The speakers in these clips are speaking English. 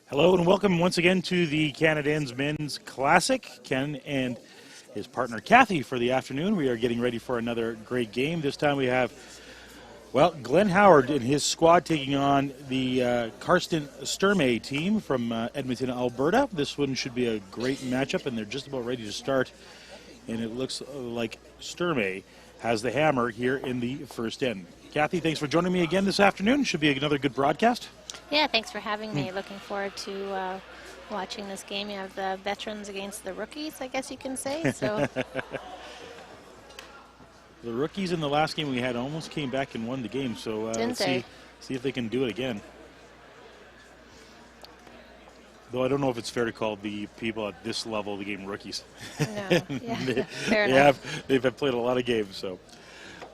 Hello and welcome once again to the Canadians Men's Classic. Ken and his partner Kathy for the afternoon. We are getting ready for another great game. This time we have, well, Glenn Howard and his squad taking on the Karsten Sturmay team from Edmonton, Alberta. This one should be a great matchup, and they're just about ready to start. And it looks like Sturmay has the hammer here in the first end. Kathy, thanks for joining me again this afternoon. Should be another good broadcast. Yeah, thanks for having me. Looking forward to watching this game. You have the veterans against the rookies, I guess you can say. So the rookies in the last game we had almost came back and won the game. So let's see if they can do it again. Though I don't know if it's fair to call the people at this level of the game rookies. No, yeah, fair enough. They've played a lot of games. So,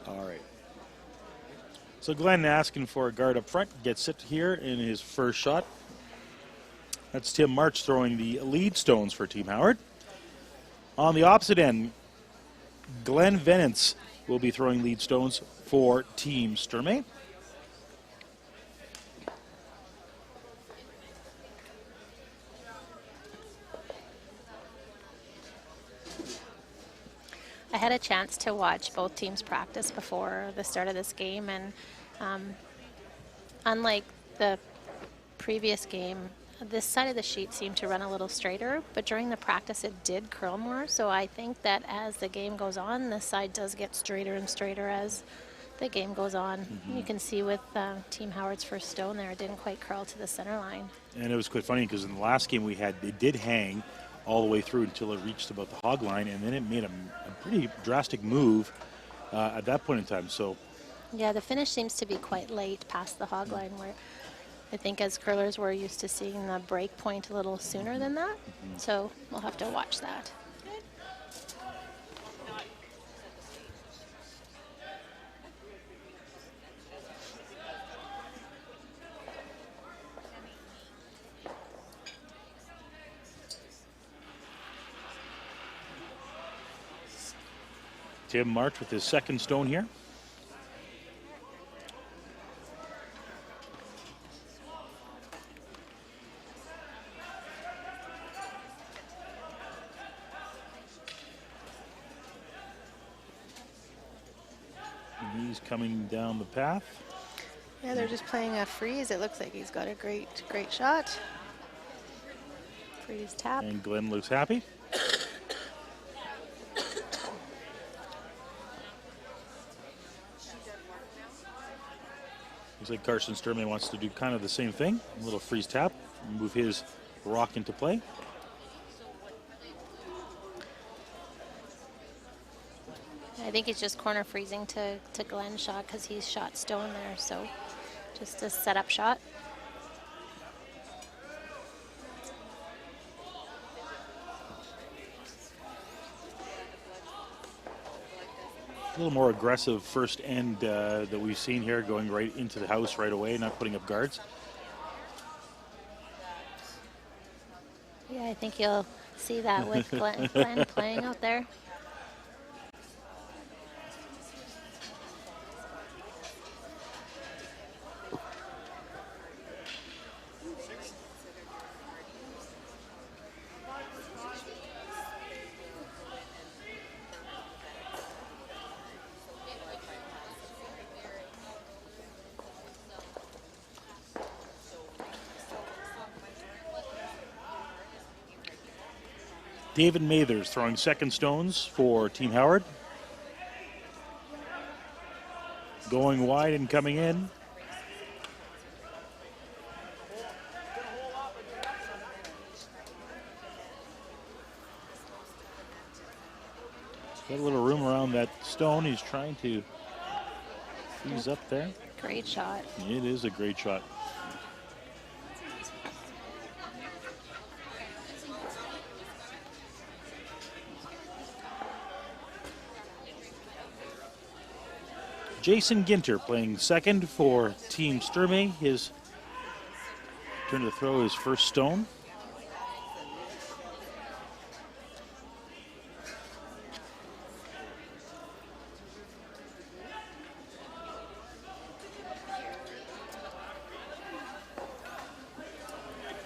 all right. So Glenn asking for a guard up front, gets it here in his first shot. That's Tim March throwing the lead stones for Team Howard. On the opposite end, Glenn Venance will be throwing lead stones for Team Sturmay. I had a chance to watch both teams practice before the start of this game, and unlike the previous game, this side of the sheet seemed to run a little straighter, but during the practice it did curl more. So I think that as the game goes on, this side does get straighter and straighter as the game goes on. You can see with Team Howard's first stone there, it didn't quite curl to the center line. And it was quite funny because in the last game we had, it did hang all the way through until it reached about the hog line, and then it made a pretty drastic move at that point in time. So, yeah, the finish seems to be quite late past the hog line, where I think as curlers we're used to seeing the break point a little sooner than that. So we'll have to watch that. Tim March with his second stone here. And he's coming down the path. Yeah, they're just playing a freeze. It looks like he's got a great shot. Freeze tap. And Glenn looks happy. Looks like Karsten Sturmay wants to do kind of the same thing. A little freeze tap, move his rock into play. I think he's just corner freezing to Glenn's shot because he's shot stone there. So just a setup shot. A little more aggressive first end that we've seen here, going right into the house right away, not putting up guards. Yeah, I think you'll see that with Glenn playing out there. David Mathers throwing second stones for Team Howard. Going wide and coming in. Got a little room around that stone. He's trying to freeze up there. Great shot. It is a great shot. Jason Ginter playing second for Team Sturmay. His turn to throw his first stone.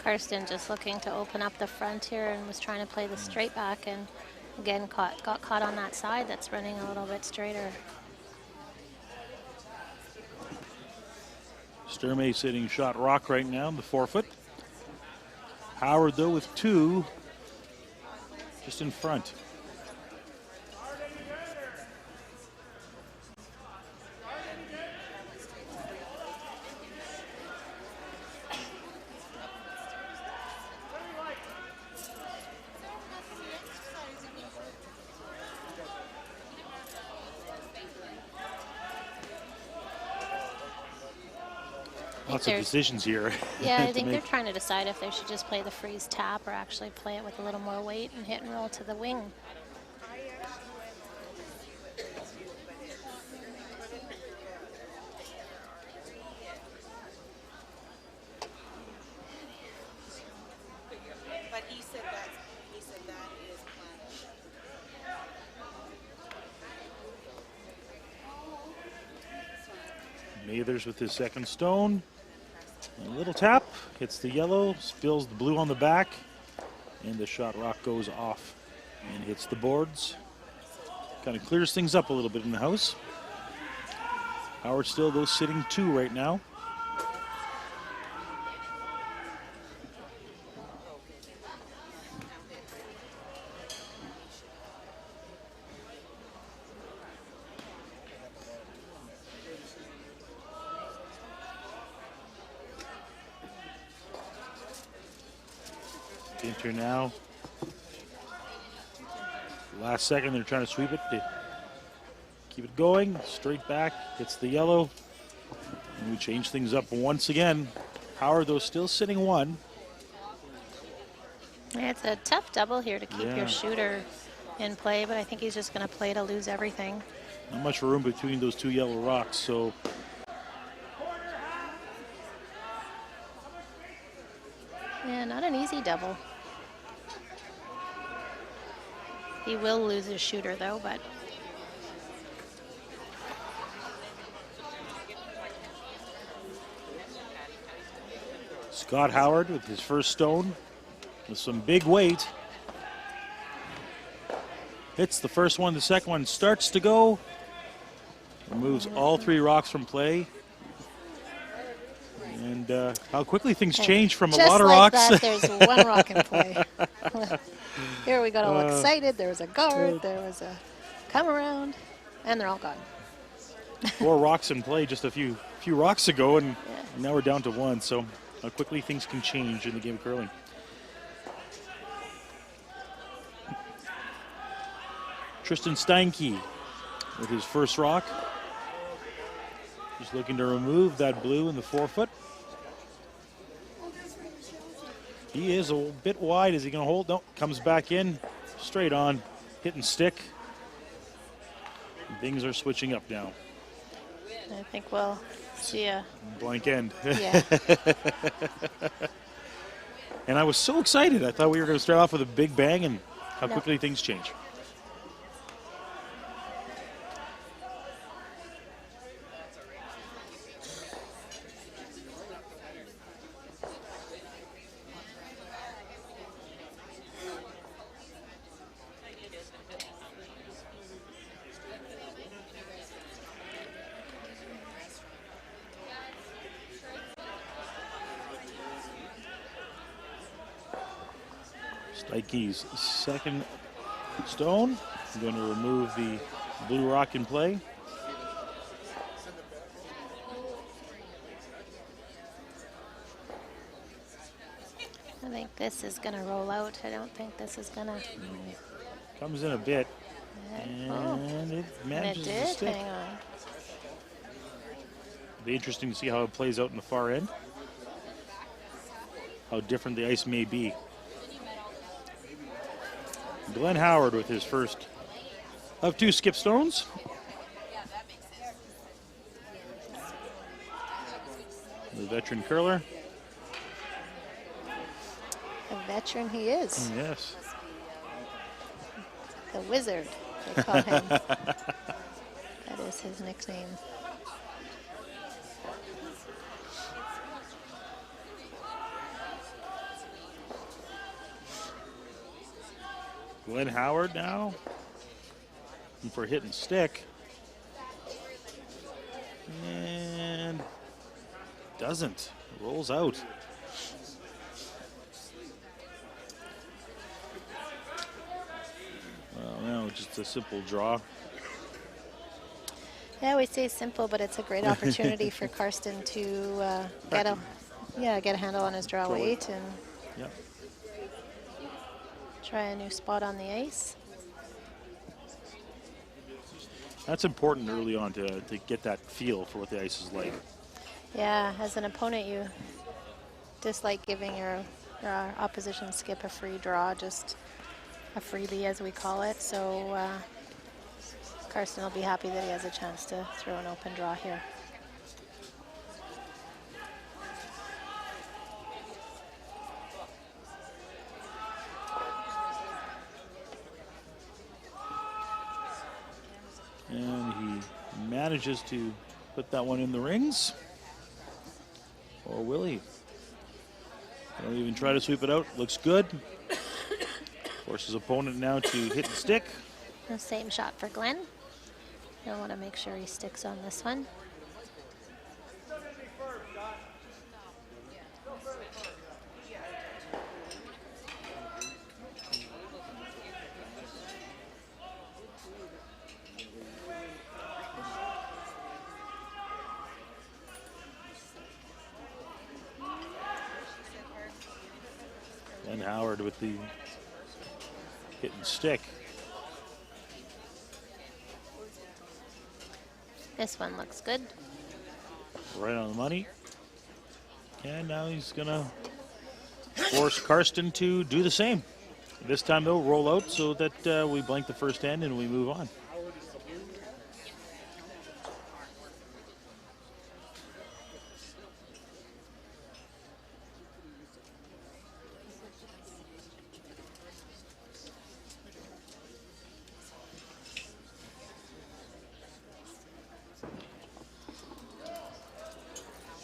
Karsten just looking to open up the front here and was trying to play the straight back, and again got caught on that side that's running a little bit straighter. Sturmey sitting shot rock right now, the 4-foot. Howard, though, with 2 just in front. Lots of decisions here. Yeah, I think they're trying to decide if they should just play the freeze tap or actually play it with a little more weight and hit and roll to the wing. But he said that is planned. Mathers with his second stone. A little tap, hits the yellow, spills the blue on the back, and the shot rock goes off and hits the boards. Kind of clears things up a little bit in the house. Howard still, though, sitting 2 right now. Ginter now. Last second, they're trying to sweep it. They keep it going. Straight back. Hits the yellow. And we change things up once again. Howard, though, still sitting 1. Yeah, it's a tough double here to keep your shooter in play, but I think he's just going to play to lose everything. Not much room between those 2 yellow rocks, so. Yeah, not an easy double. He will lose his shooter, though, but Scott Howard with his first stone with some big weight. Hits the first one, the second one starts to go. Removes all 3 rocks from play. And how quickly things change from just a lot of like rocks. That, there's 1 rock in play. Here we got all excited. There was a guard, there was a come around, and they're all gone. 4 rocks in play just a few rocks ago, and now we're down to 1. So how quickly things can change in the game of curling. Tristan Steinke with his first rock. Just looking to remove that blue in the 4-foot. He is a bit wide. Is he going to hold? No, comes back in, straight on, hit and stick. Things are switching up now. I think we'll see a blank end. Yeah. And I was so excited. I thought we were going to start off with a big bang, and how quickly things change. Stike's second stone. I'm going to remove the blue rock in play. I think this is going to roll out. I don't think this is going to. Comes in a bit. And it manages and it did to stick. hang on. Be interesting to see how it plays out in the far end. How different the ice may be. Glenn Howard with his first of 2 skip stones. The veteran curler. The veteran he is. Yes. The wizard, they call him. That is his nickname. Glenn Howard now. Looking for a hit and stick. And doesn't. Rolls out. Well, now just a simple draw. Yeah, we say simple, but it's a great opportunity for Karsten to get a handle on his draw weight and Yep. try a new spot on the ice. That's important early on to get that feel for what the ice is like. Yeah, as an opponent, you dislike giving your opposition skip a free draw, just a freebie as we call it. So Karsten will be happy that he has a chance to throw an open draw here. And he manages to put that one in the rings. Or will he? Don't even try to sweep it out. Looks good. Forces his opponent now to hit and stick. The same shot for Glenn. He'll want to make sure he sticks on this one. And Howard with the hit and stick. This one looks good. Right on the money. And now he's going to force Karsten to do the same. This time they'll roll out so that we blank the first end and we move on.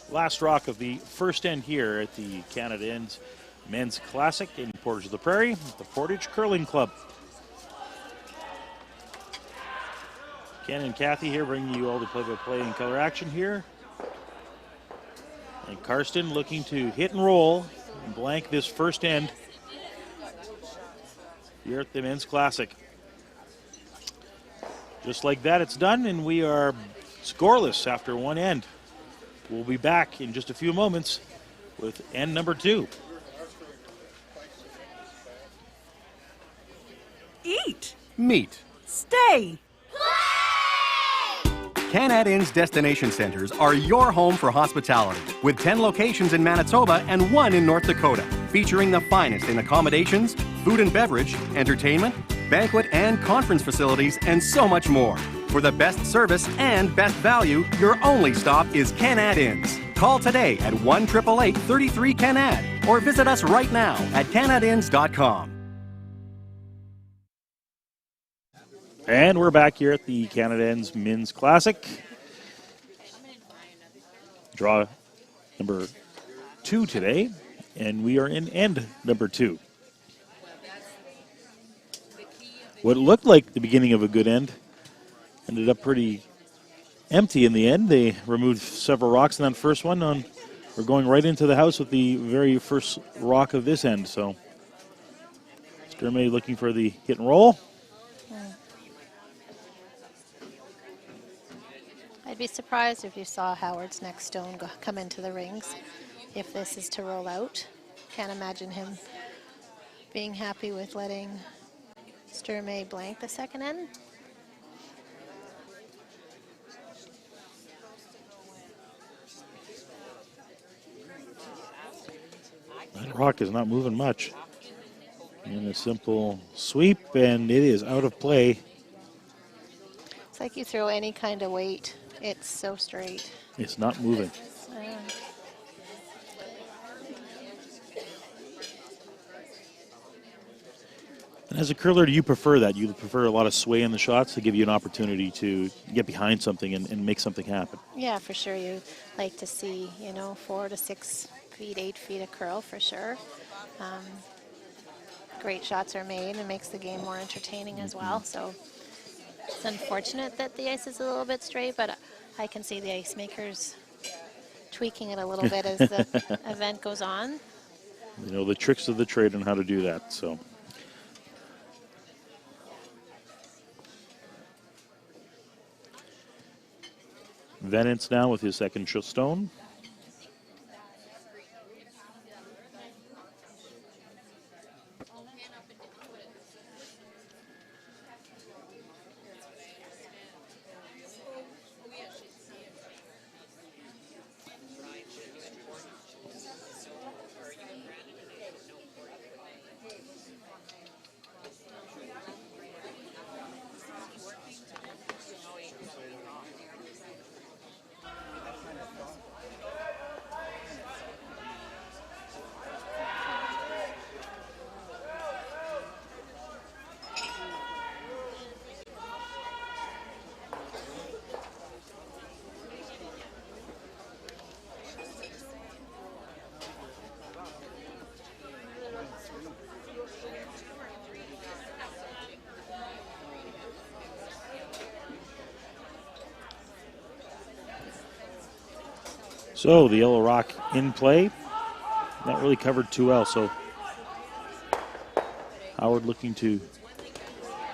Last rock of the first end here at the Canada Ends Men's Classic in Portage of the Prairie, the Portage Curling Club. Ken and Kathy here bringing you all the play-by-play and color action here. And Karsten looking to hit and roll and blank this first end here at the Men's Classic. Just like that, it's done, and we are scoreless after one end. We'll be back in just a few moments with end number 2. Eat. Meet. Stay. Canad Inn's destination centers are your home for hospitality, with 10 locations in Manitoba and 1 in North Dakota, featuring the finest in accommodations, food and beverage, entertainment, banquet and conference facilities, and so much more. For the best service and best value, your only stop is Canad Inns. Call today at 1-888-33-CANAD or visit us right now at canadinns.com. And we're back here at the Canada Ends Men's Classic. Draw number 2 today, and we are in end number 2. What looked like the beginning of a good end ended up pretty empty in the end. They removed several rocks in that first one. We're going right into the house with the very first rock of this end. So Sturmey looking for the hit and roll. I'd be surprised if you saw Howard's next stone come into the rings if this is to roll out. Can't imagine him being happy with letting Sturmey blank the second end. That rock is not moving much. And a simple sweep, and it is out of play. It's like you throw any kind of weight, it's so straight. It's not moving. And as a curler, do you prefer that? You prefer a lot of sway in the shots to give you an opportunity to get behind something and make something happen? Yeah, for sure. You like to see, 4 to 6 feet, 8 feet of curl for sure. great shots are made and makes the game more entertaining as well. So it's unfortunate that the ice is a little bit straight, but I can see the ice makers tweaking it a little bit as the event goes on. You know, the tricks of the trade and how to do that. So Venance now with his second stone. So the yellow rock in play. Not really covered too well. So Howard looking to,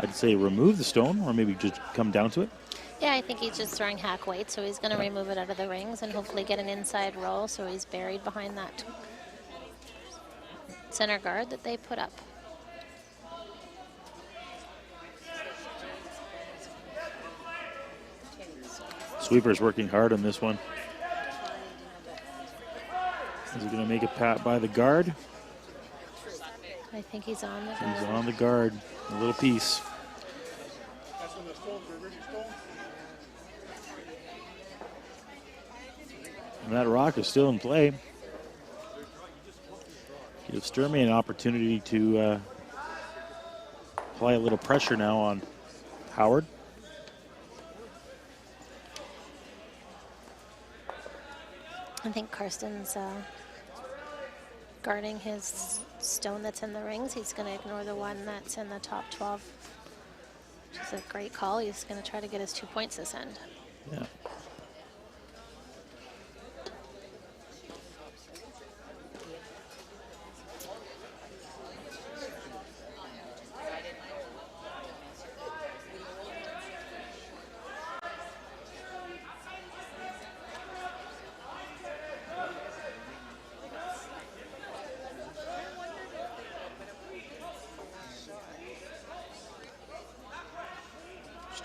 I'd say, remove the stone or maybe just come down to it. Yeah, I think he's just throwing hack weight, so he's going to remove it out of the rings and hopefully get an inside roll so he's buried behind that center guard that they put up. Sweeper's working hard on this one. Is he going to make a pat by the guard? I think he's on the guard. He's on the guard. A little piece. And that rock is still in play. Gives Sturmey an opportunity to apply a little pressure now on Howard. I think Karsten's guarding his stone that's in the rings. He's going to ignore the one that's in the top 12, which is a great call. He's going to try to get his 2 points this end. Yeah.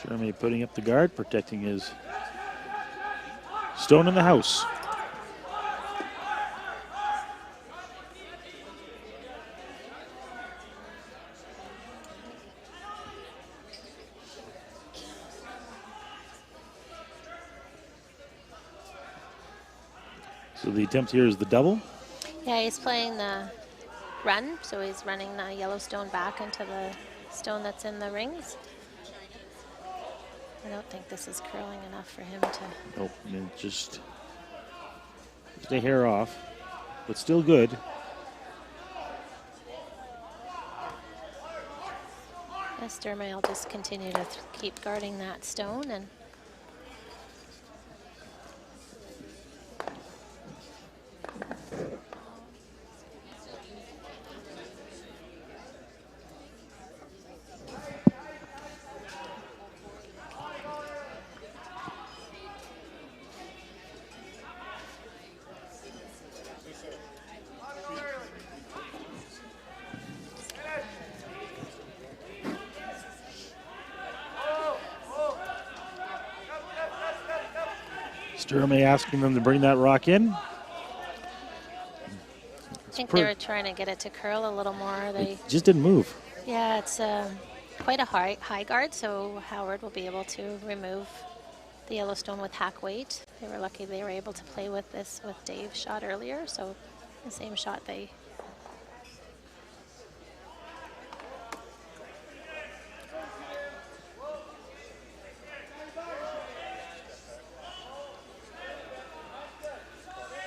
Jeremy putting up the guard, protecting his stone in the house. So the attempt here is the double. Yeah, he's playing the run, so he's running the yellow stone back into the stone that's in the rings. I don't think this is curling enough for him to... Nope, and just a hair off, but still good. Sturmey will just continue to keep guarding that stone and Sturmey asking them to bring that rock in. I think they were trying to get it to curl a little more. They It just didn't move. Yeah, it's quite a high guard, so Howard will be able to remove the Yellowstone with hack weight. They were lucky they were able to play with this with Dave's shot earlier, so the same shot they...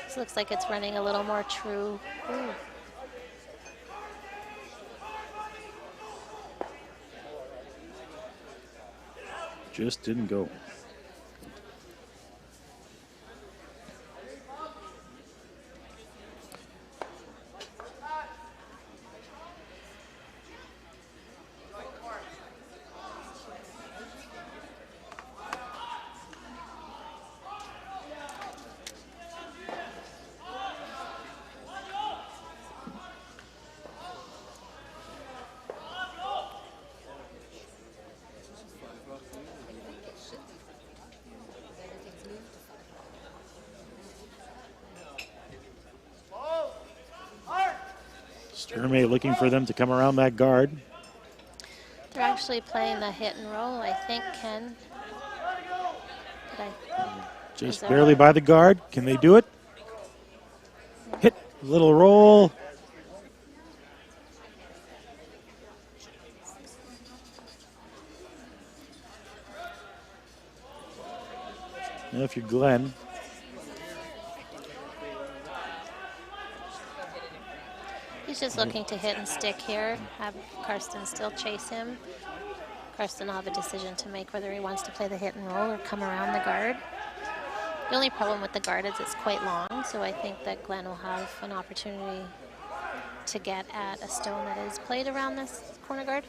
This looks like it's running a little more true. Ooh. Just didn't go. Sturmey looking for them to come around that guard. They're actually playing the hit and roll, I think, Ken. Just barely by the guard. Can they do it? Hit, little roll. Now if you're Glenn. He's just looking to hit and stick here, have Karsten still chase him. Karsten will have a decision to make whether he wants to play the hit and roll or come around the guard. The only problem with the guard is it's quite long, so I think that Glenn will have an opportunity to get at a stone that is played around this corner guard.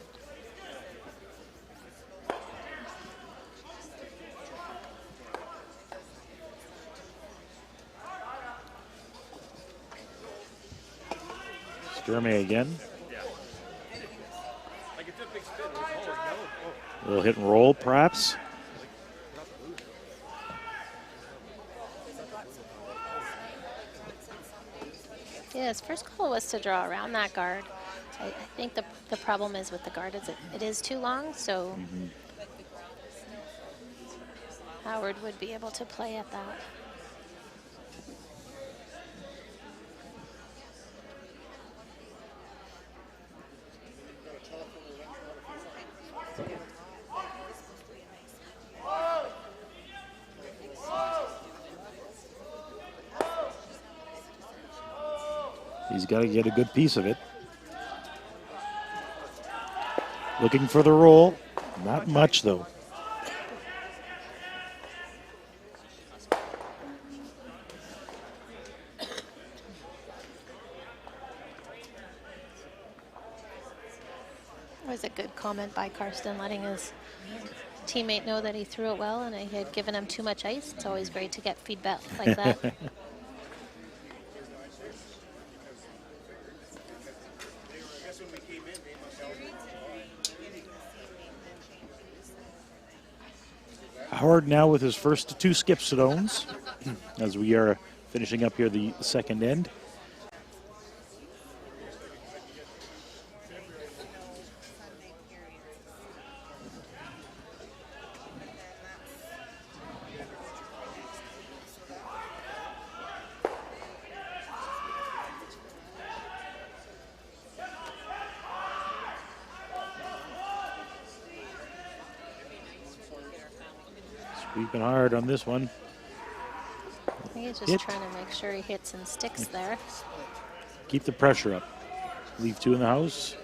Sturmey again. A little hit and roll, perhaps. Yeah, his first call was to draw around that guard. I think the problem is with the guard is it is too long, so Howard would be able to play at that. He's got to get a good piece of it. Looking for the roll. Not much, though. That was a good comment by Karsten, letting his teammate know that he threw it well and he had given him too much ice. It's always great to get feedback like that. Howard now with his first two skip stones as we are finishing up here the second end. Sweeping hard on this one. I think he's just trying to make sure he hits and sticks there. Keep the pressure up. Leave two in the house.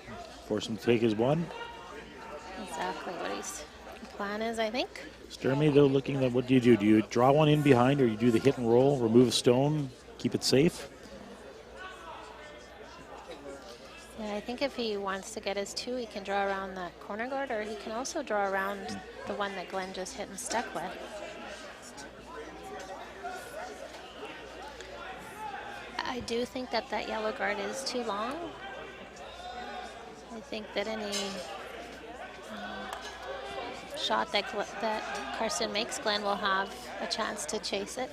Force him to take his one. Exactly what his plan is, I think. Sturmey, though, looking at what do? Do you draw one in behind or you do the hit and roll, remove a stone, keep it safe? Yeah, I think if he wants to get his two, he can draw around that corner guard, or he can also draw around the one that Glenn just hit and stuck with. I do think that that yellow guard is too long. I think that any shot that Karsten makes, Glenn will have a chance to chase it.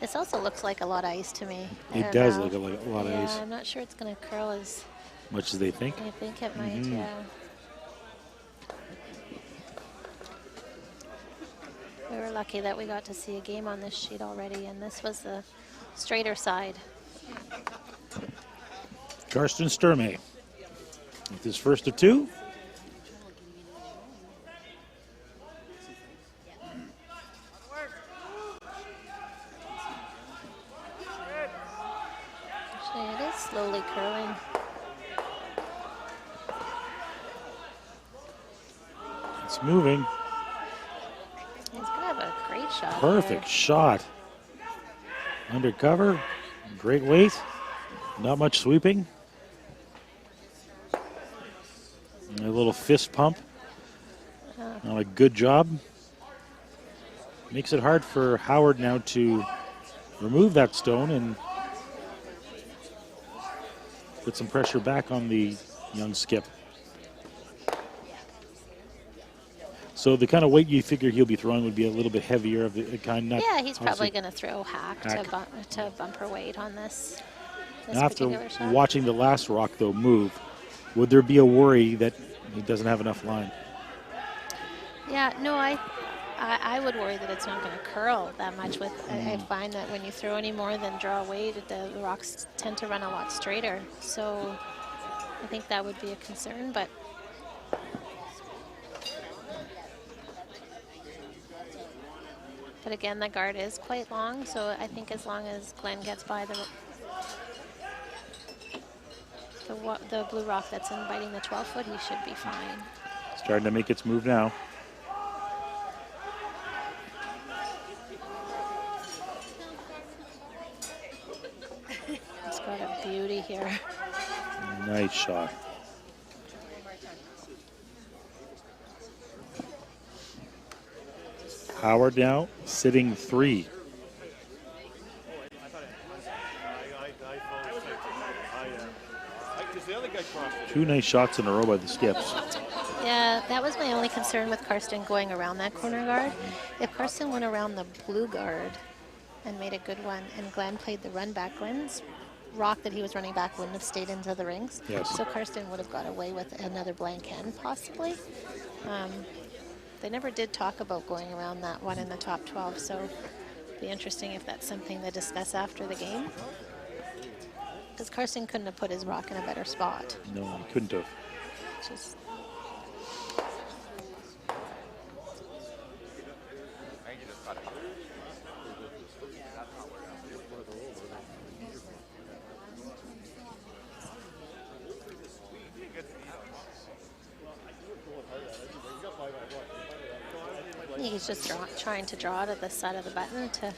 This also looks like a lot of ice to me. It does look like a lot of ice. Yeah, I'm not sure it's going to curl as much as they think. I think it might, yeah. We were lucky that we got to see a game on this sheet already, and this was the straighter side. Karsten Sturmey with his first of two. Actually, it is slowly curling. It's moving. He's going to have a great shot. Perfect shot. Undercover. Great weight. Not much sweeping. A little fist pump. A good job. Makes it hard for Howard now to remove that stone and put some pressure back on the young skip. So the kind of weight you figure he'll be throwing would be a little bit heavier of the kind. Not Yeah, he's probably obviously- going to throw hack. To bumper weight on this After particular shot. watching the last rock, though, move, would there be a worry that he doesn't have enough line? Yeah, no, I would worry that it's not going to curl that much. I find that when you throw any more than draw weight, the rocks tend to run a lot straighter. So I think that would be a concern, but again, the guard is quite long, so I think as long as Glenn gets by the blue rock that's inviting the 12-foot, he should be fine. Starting to make its move now. It's got a beauty here. Nice shot. Howard now sitting 3. Two nice shots in a row by the skips. Yeah, that was my only concern with Karsten going around that corner guard. If Karsten went around the blue guard and made a good one, and Glenn played the run back, Glenn's rock that he was running back wouldn't have stayed into the rings. Yes. So Karsten would have got away with another blank end, possibly. They never did talk about going around that one in the top 12, so it'd be interesting if that's something they discuss after the game. Because Karsten couldn't have put his rock in a better spot. No, he couldn't have. Just he's just trying to draw to the side of the button to.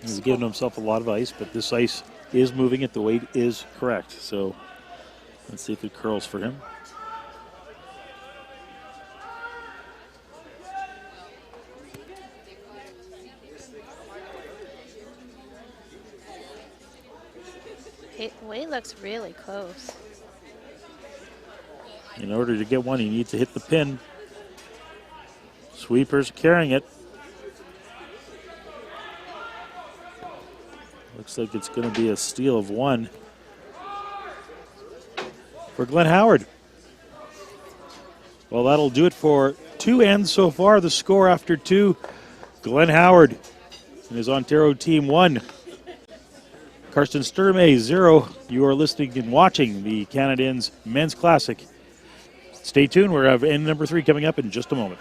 He's giving himself a lot of ice, but this ice is moving it. The weight is correct. So let's see if it curls for him. Weight looks really close. In order to get one, he needs to hit the pin. Sweeper's carrying it. Looks like it's going to be a steal of 1 for Glenn Howard. Well, that'll do it for 2 ends so far. The score after 2, Glenn Howard and his Ontario team 1. Karsten Sturmay 0. You are listening and watching the Canadiens Men's Classic. Stay tuned. We're have end number 3 coming up in just a moment.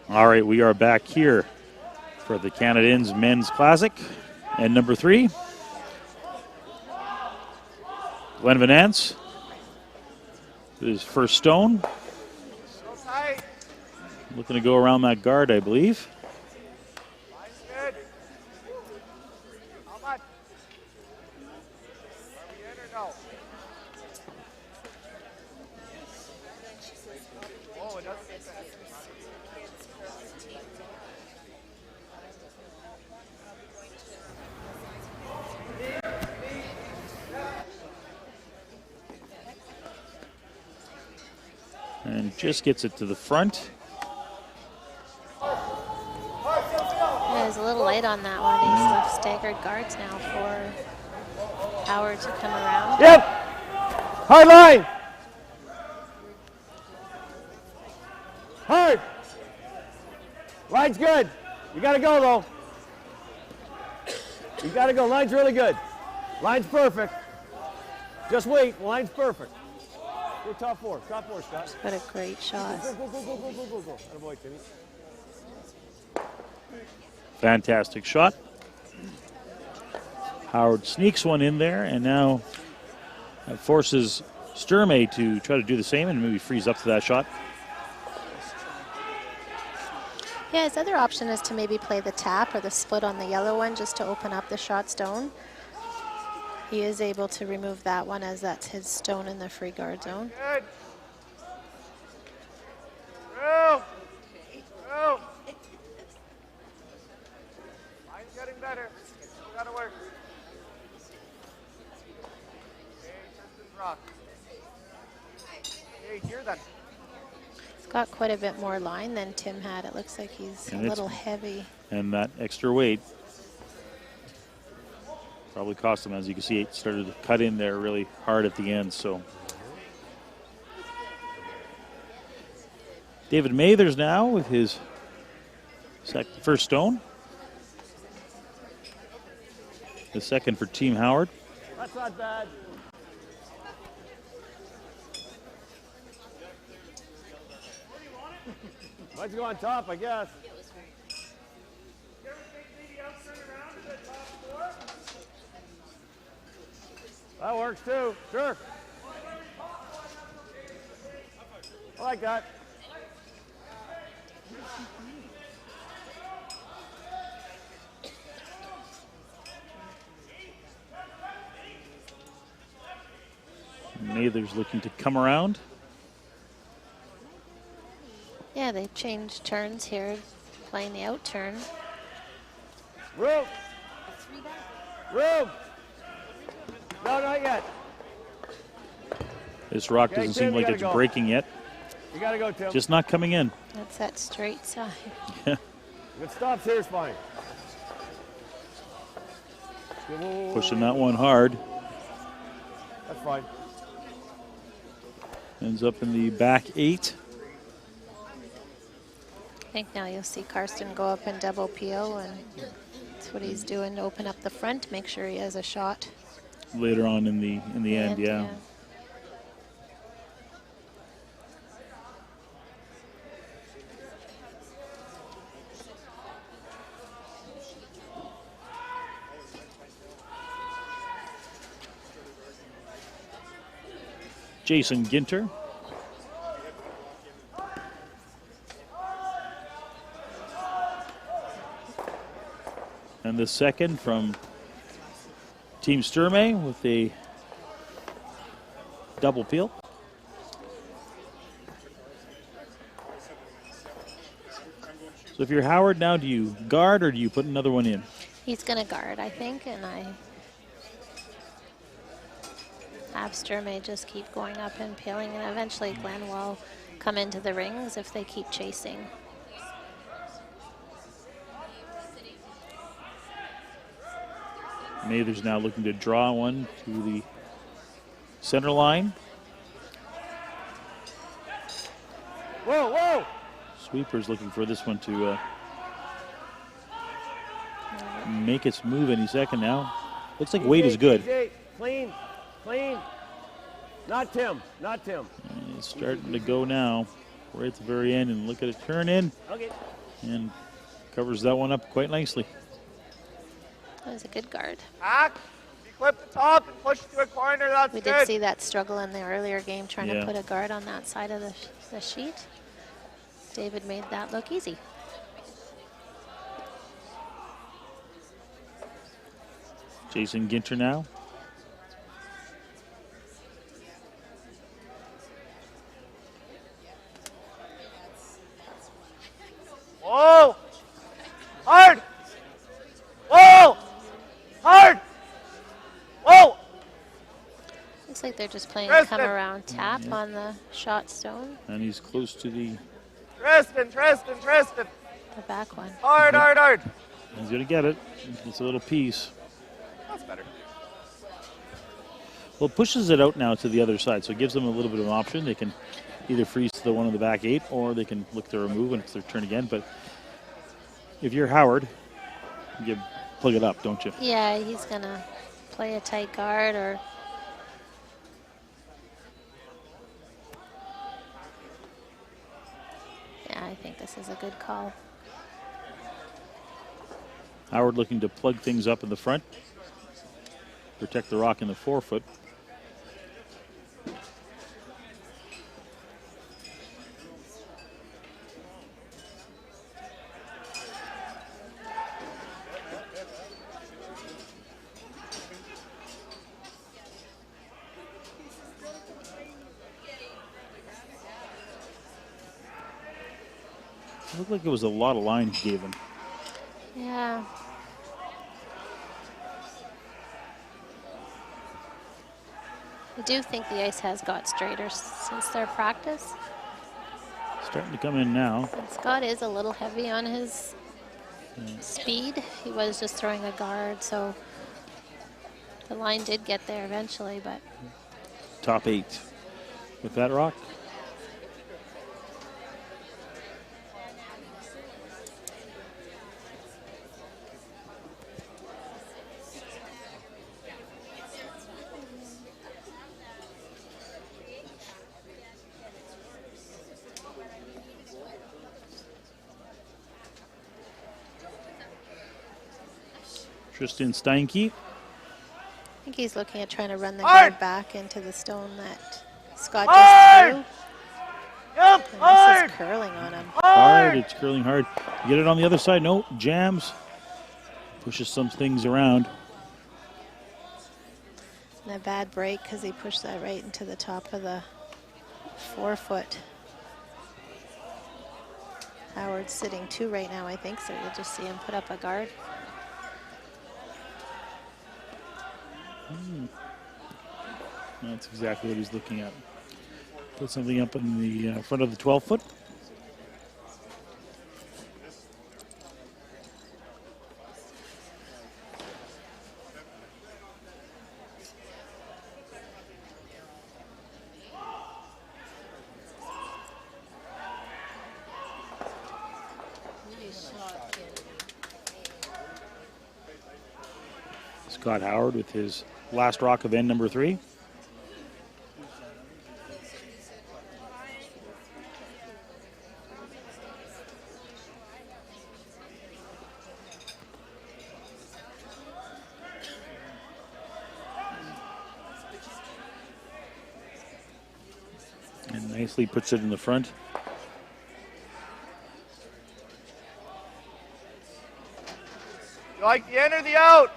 All right, we are back here for the Canadiens Men's Classic. And number 3, Glenn Van Nance. His first stone. Looking to go around that guard, I believe. just gets it to the front. Yeah, he's a little late on that one. He's left staggered guards now for Howard to come around. Yep. Hard line. Hard. Line's good. You got to go, though. You got to go. Line's really good. Line's perfect. Just wait. Line's perfect. Go top four. Top four, Scott. What a great shot. Go. Attaboy, Timmy. Fantastic shot. Howard sneaks one in there, and now that forces Sturmey to try to do the same and maybe freeze up to that shot. Yeah, his other option is to maybe play the tap or the split on the yellow one just to open up the shot stone. He is able to remove that one as that's his stone in the free guard zone. Good. Through. Line's getting better. Still got to work. Okay, Tristan's rock. Hey, here then. He's got quite a bit more line than Tim had. It looks like he's And a little heavy. And that extra weight probably cost him. As you can see, it started to cut in there really hard at the end. So David Mathers now with his first stone. The second for Team Howard. That's not bad. Let's go on top, I guess. That works too. Sure. I like that. Mathers looking to come around. Yeah, they've changed turns here, playing the out turn. Room. Room. No, not yet. This rock Okay, doesn't Tim, seem like you it's gotta go. breaking yet. You got to go, Tim. Just not coming in. That's that straight side. If it stops here, it's fine. Pushing that one hard. That's fine. Ends up in the back 8. I think now you'll see Karsten go up and double PO, and that's what he's doing to open up the front, make sure he has a shot. Later on in the end, yeah. Jason Ginter. And the second from Team Sturmey with a double peel. So if you're Howard now, do you guard or do you put another one in? He's going to guard, I think, and I Abster may just keep going up and peeling, and eventually Glenn will come into the rings if they keep chasing. Mathers now looking to draw one to the center line. Whoa, whoa! Sweeper's looking for this one to make its move any second now. Looks like weight is good. Clean, clean. Not Tim, not Tim. And it's starting to go now, right at the very end, and look at it turn in. Okay. And covers that one up quite nicely. That was a good guard. Back. You clip the top and push to a corner. That's We good. did see that struggle in the earlier game, trying Yeah. to put a guard on that side of the sheet. David made that look easy. Jason Ginter now. Whoa! Hard! Whoa! Hard! Whoa! Looks like they're just playing Tristan. come around tap on the shot stone, And he's close to the. Tristan. the back one. Hard. He's going to get it. It's a little piece. That's better. Well, it pushes it out now to the other side, so it gives them a little bit of an option. They can either freeze to the one in the back 8, or they can look to remove and it's their turn again. But if you're Howard, you plug it up, don't you? Yeah, he's going to play a tight guard or... Yeah, I think this is a good call. Howard looking to plug things up in the front, protect the rock in the 4-foot. It looked like it was a lot of line he gave him. Yeah. I do think the ice has got straighter since their practice. Starting to come in now. And Scott is a little heavy on his speed. He was just throwing a guard, so the line did get there eventually, but Top 8 with that rock. Tristan Steinke. I think he's looking at trying to run the Hard. guard back into the stone that Scott just threw. Yep. And this is curling on him. Hard, it's curling hard. Get it on the other side. No, jams. Pushes some things around. And a bad break because he pushed that right into the top of the 4-foot. Howard's sitting 2 right now, I think, so you'll just see him put up a guard. That's exactly what he's looking at. Put something up in the front of the 12-foot. Scott Howard with his last rock of end number 3. And nicely puts it in the front. You like the in or the out?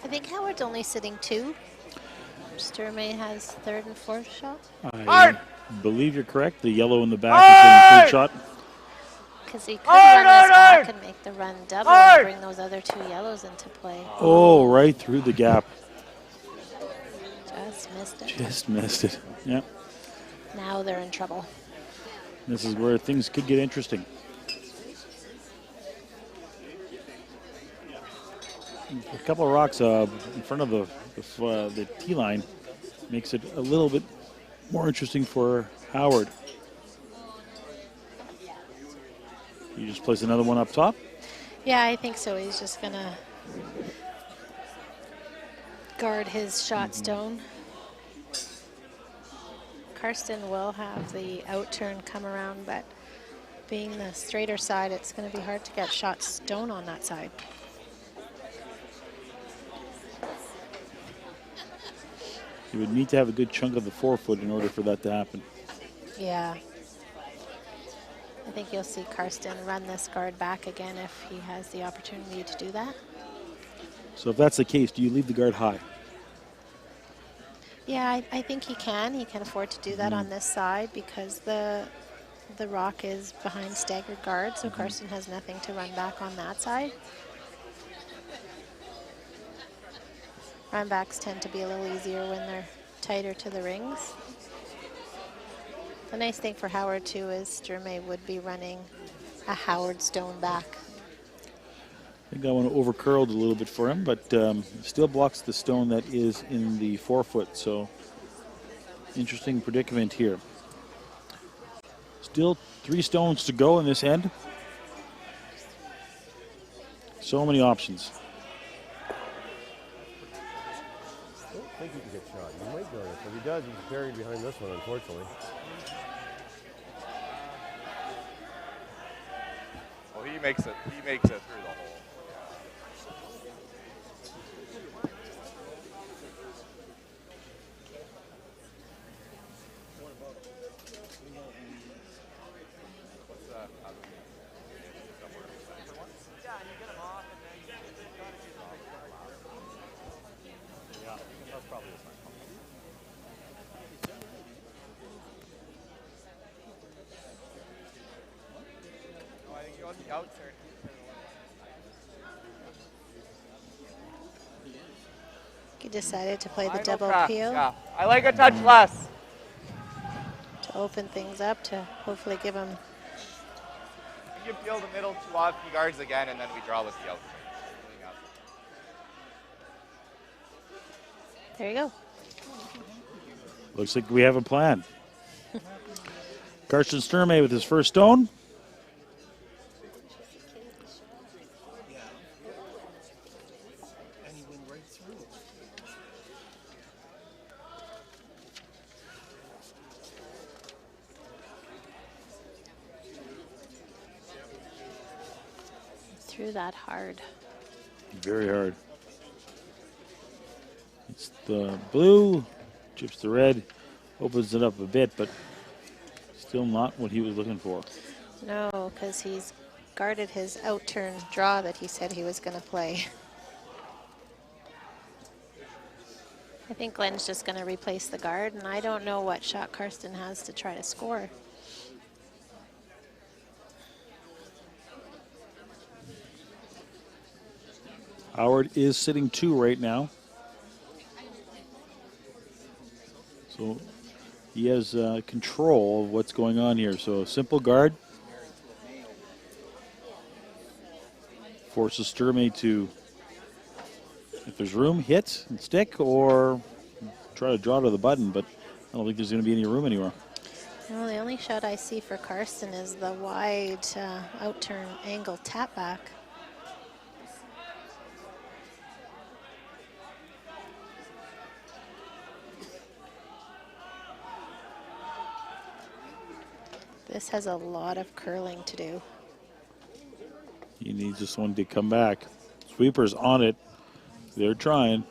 I think Howard's only sitting 2. Sturmey has 3rd and 4th shot. I believe you're correct. The yellow in the back is in 3rd shot. Because he could run this back and make the run double and bring those other 2 yellows into play. Oh, right through the gap. Just missed it. Just missed it. Yep. Now they're in trouble. This is where things could get interesting. A couple of rocks in front of the tee line makes it a little bit more interesting for Howard. You just place another one up top? Yeah, I think so. He's just going to guard his shot stone. Karsten will have the out turn come around, but being the straighter side, it's going to be hard to get shot stone on that side. You would need to have a good chunk of the 4-foot in order for that to happen. Yeah. I think you'll see Karsten run this guard back again if he has the opportunity to do that. So if that's the case, do you leave the guard high? Yeah, I think he can. He can afford to do that on this side because the rock is behind staggered guard, so Karsten has nothing to run back on that side. Run backs tend to be a little easier when they're tighter to the rings. The nice thing for Howard too is Sturmey would be running a Howard stone back. I think that one over curled a little bit for him, but still blocks the stone that is in the forefoot. So interesting predicament here. Still 3 stones to go in this end. So many options. I don't think he can get shot. He might guard it. If he does, he's buried behind this one, unfortunately. Well, he makes it through the hole. He decided to play the Final double crack, peel Yeah, I like a touch less. to open things up to hopefully give him. You can peel the middle 2 off, he guards again, and then we draw with the out. There you go. Looks like we have a plan. Karsten Sturmey with his first stone. Threw that hard. Very hard. It's the blue, chips the red, opens it up a bit, but still not what he was looking for. No, because he's guarded his out-turn draw that he said he was going to play. I think Glenn's just going to replace the guard, and I don't know what shot Karsten has to try to score. Howard is sitting 2 right now. So he has control of what's going on here. So simple guard. Forces Sturmey to, if there's room, hit and stick, or try to draw to the button, but I don't think there's going to be any room anywhere. Well, the only shot I see for Karsten is the wide out-turn angle tap back. This has a lot of curling to do. He needs this one to come back. Sweeper's on it. They're trying.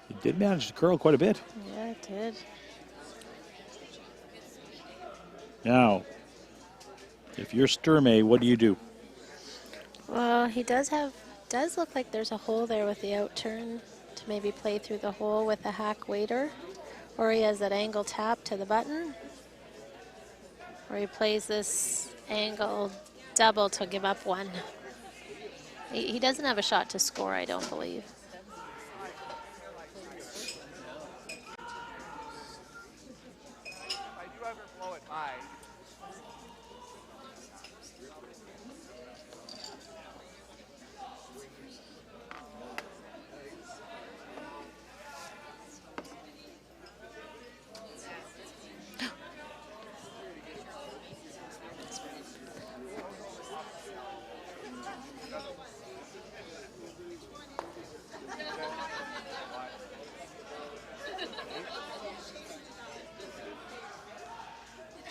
He did manage to curl quite a bit. Yeah, it did. Now, if you're Sturmey, what do you do? Well, he does look like there's a hole there with the out turn to maybe play through the hole with a hack waiter. Or he has that angle tap to the button. Or he plays this angle double to give up 1. He doesn't have a shot to score, I don't believe. If I do ever blow it by,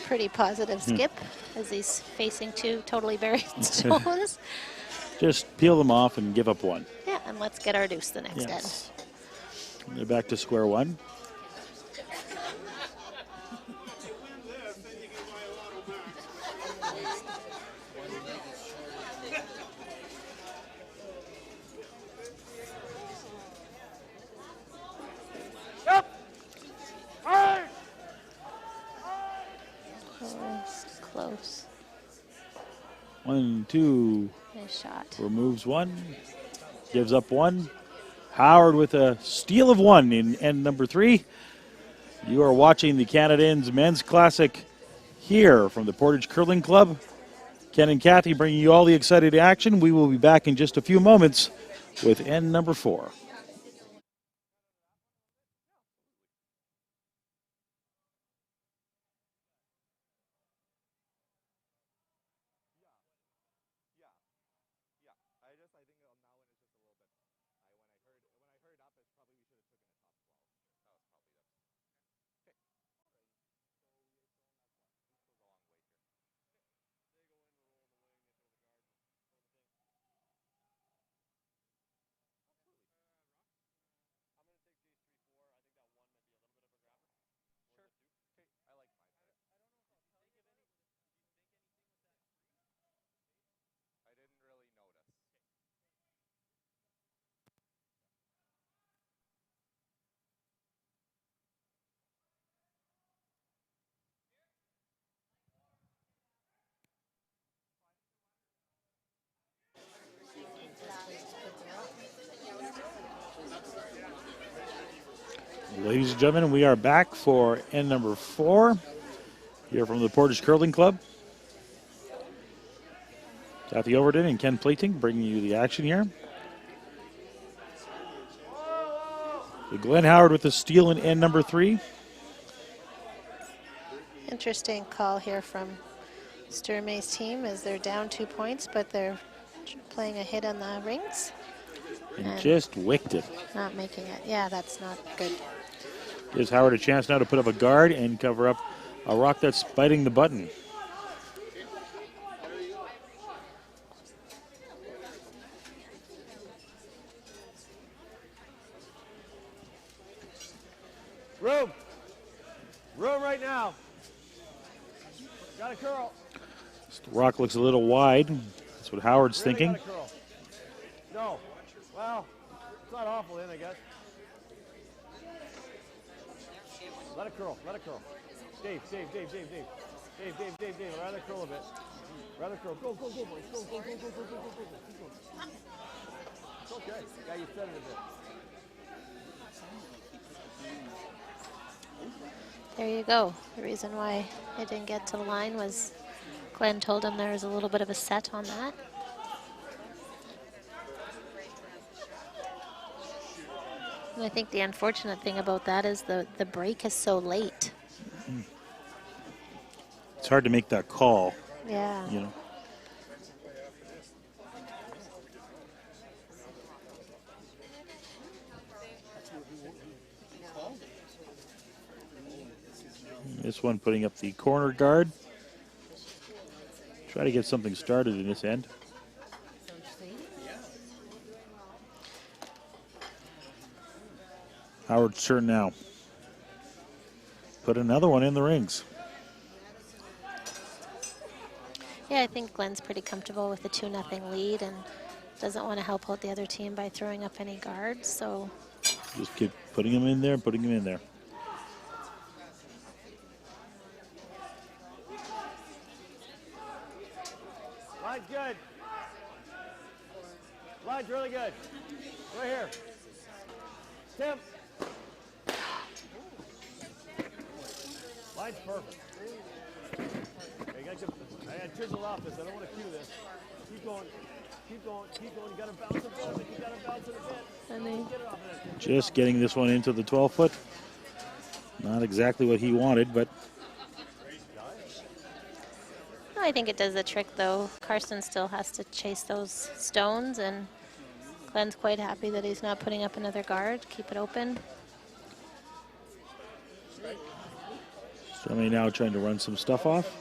Pretty positive skip as he's facing 2 totally buried stones. Just peel them off and give up 1. Yeah. And let's get our deuce the next Yes. They're back to square one. Close. 1, 2. Nice shot. Removes one. Gives up one. Howard with a steal of one in end number 3. You are watching the Canadians Men's Classic here from the Portage Curling Club. Ken and Kathy bringing you all the exciting action. We will be back in just a few moments with end number 4. Ladies and gentlemen, we are back for end number 4 here from the Portage Curling Club. Kathy Overton and Ken Plating bringing you the action here. The Glenn Howard with the steal in end number 3. Interesting call here from Sturmay's team as they're down 2 points, but they're playing a hit on the rings. And just wicked it. Not making it. Yeah, that's not good. Gives Howard a chance now to put up a guard and cover up a rock that's biting the button. Room. Room right now. Got a curl. The rock looks a little wide. That's what Howard's Really thinking. got a curl. No. Well, it's not awful then, I guess. Let it curl. Let it curl. Dave. Rather curl a bit. Rather curl. Go, boys. Go. Keep going. It's okay. Yeah, you said it a bit. There you go. The reason why it didn't get to the line was Glenn told him there was a little bit of a set on that. And I think the unfortunate thing about that is the break is so late. It's hard to make that call, Yeah. you know. This one putting up the corner guard. Try to get something started in this end. Howard's turn now. Put another one in the rings. Yeah, I think Glenn's pretty comfortable with the 2-0 lead and doesn't want to help out the other team by throwing up any guards. So Just keep putting him in there, putting him in there. Line's good. Line's really good. Right here. Tim. Line's perfect. Okay, I got to chisel off this. I don't want to cue this. Keep going. You got to bounce it a bit. You got to bounce it a bit. Get it off of that. Just getting this one into the 12-foot. Not exactly what he wanted, but I think it does the trick, though. Carson still has to chase those stones, and Glenn's quite happy that he's not putting up another guard. Keep it open. Somebody now trying to run some stuff off.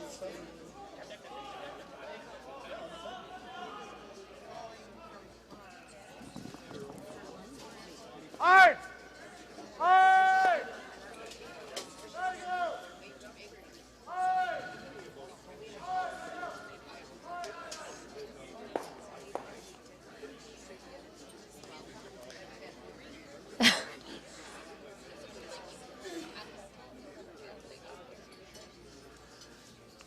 Hard! Hard!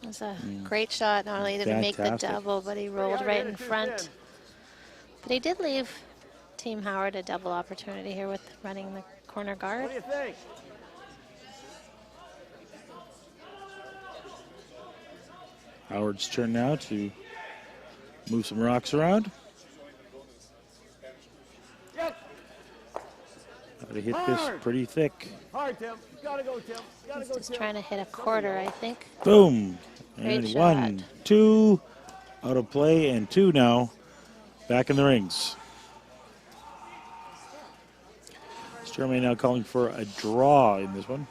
It was a great shot. Not only did he make the Fantastic. double, but he rolled hard, right hit in it, front. 210. But he did leave Team Howard a double opportunity here with running the corner What guard. do you think? Howard's turn now to move some rocks around. Yep. Got to hit this pretty thick. Hard, Tim. Gotta go, Tim. Gotta He's go, just Tim. trying to hit a quarter, I think. Boom. Great And shot. 1, 2, out of play, and 2 now. Back in the rings. Germany now calling for a draw in this one.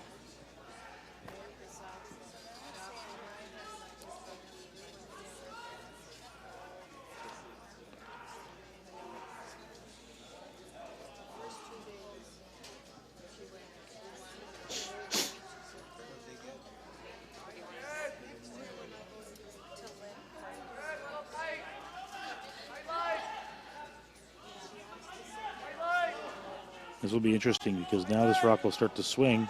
This will be interesting because now this rock will start to swing.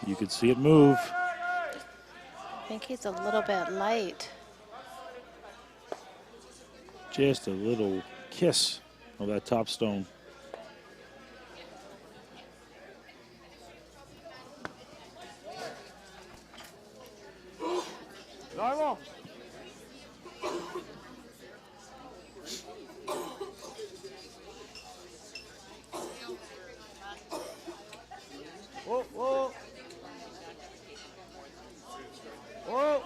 You could see it move. I think he's a little bit light. Just a little kiss of that top stone. Normal. Whoa, whoa. Whoa.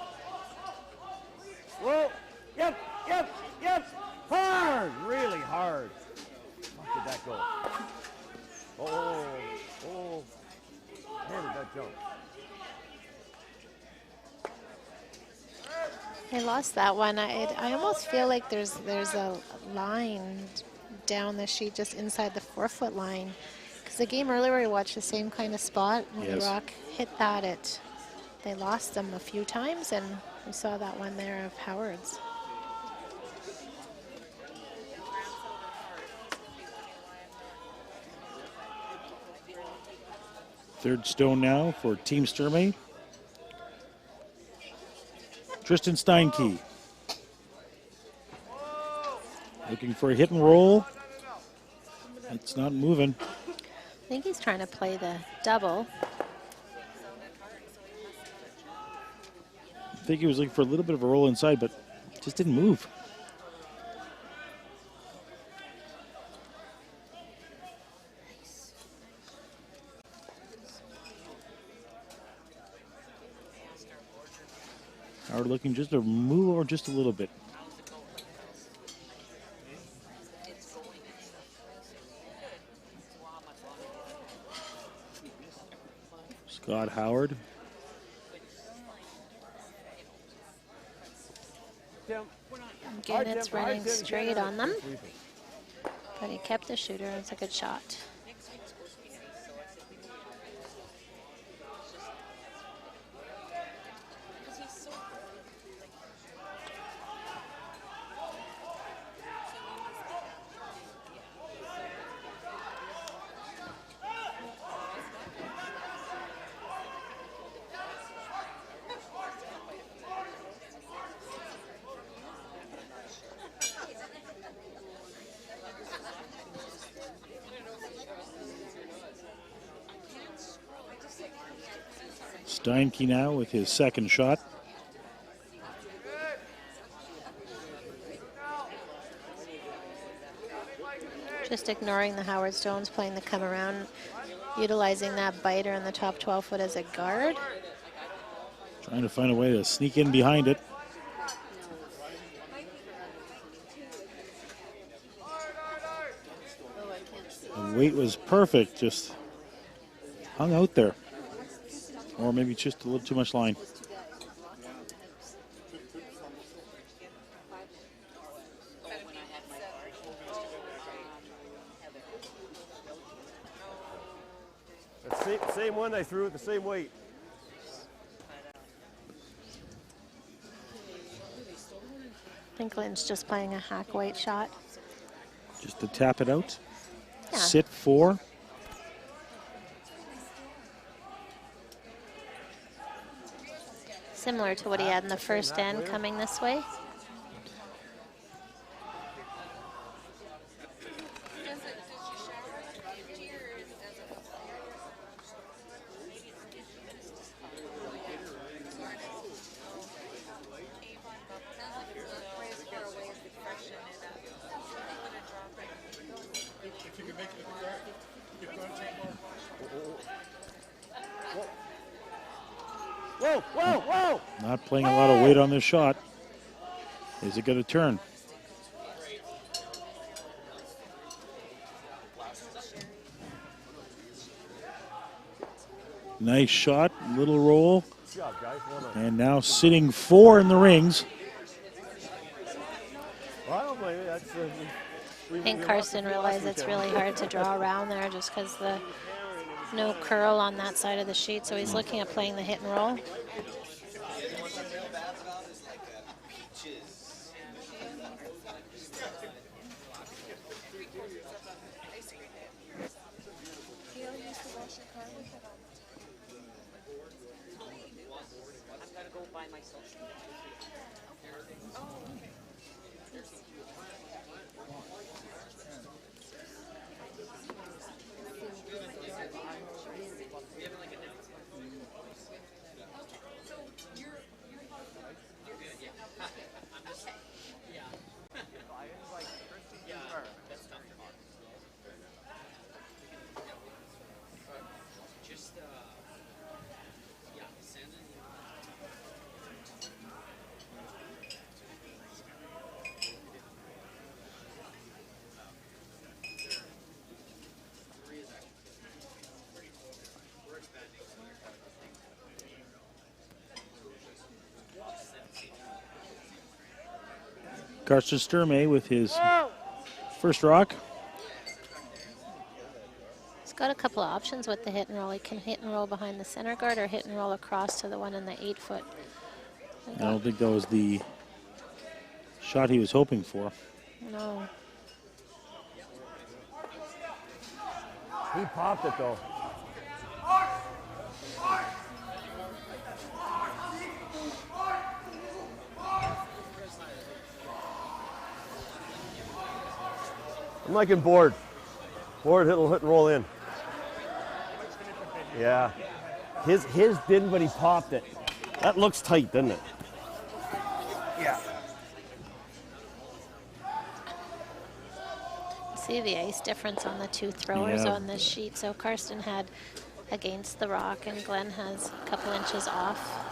Whoa. Yep, yep, yep. Hard. Really hard. How did that go? Oh, oh. Where did that jump? I lost that one. I almost feel like there's a line down the sheet just inside the 4-foot line. Because the game earlier we watched the same kind of spot. When Yes. the rock hit that, they lost them a few times, and we saw that one there of Howard's. Third stone now for Team Sturmey. Tristan Steinke. Looking for a hit and roll. It's not moving. I think he's trying to play the double. I think he was looking for a little bit of a roll inside, but it just didn't move. Howard looking just to move over just a little bit. Scott Howard. Tim. Again, it's running straight on them. But he kept the shooter. It's a good shot. Steinke now with his second shot. Just ignoring the Howard Stones, playing the come around, utilizing that biter in the top 12 foot as a guard. Trying to find a way to sneak in behind it. The weight was perfect, just hung out there. Or maybe just a little too much line. Same one I threw at the same weight. I think Lynn's just playing a hack weight shot. Just to tap it out. Yeah. Sit 4. Similar to what he had in the first end coming this way. Whoa, whoa, whoa! Not playing a lot of weight on this shot. Is it going to turn? Nice shot, little roll. Good job, guys. Well done. And now sitting 4 in the rings. Well, I don't blame you. That's, I think Karsten realized it's really hard to draw around there just because the no curl on that side of the sheet, so he's looking at playing the hit and roll. Karsten Sturmey with his first rock. He's got a couple of options with the hit and roll. He can hit and roll behind the center guard or hit and roll across to the one in the 8-foot. I don't think that was the shot he was hoping for. No. He popped it, though. I'm liking board. Board hit and roll in. Yeah. His didn't, but he popped it. That looks tight, doesn't it? Yeah. See the ice difference on the two throwers Yeah. on this sheet. So Karsten had against the rock and Glenn has a couple inches off.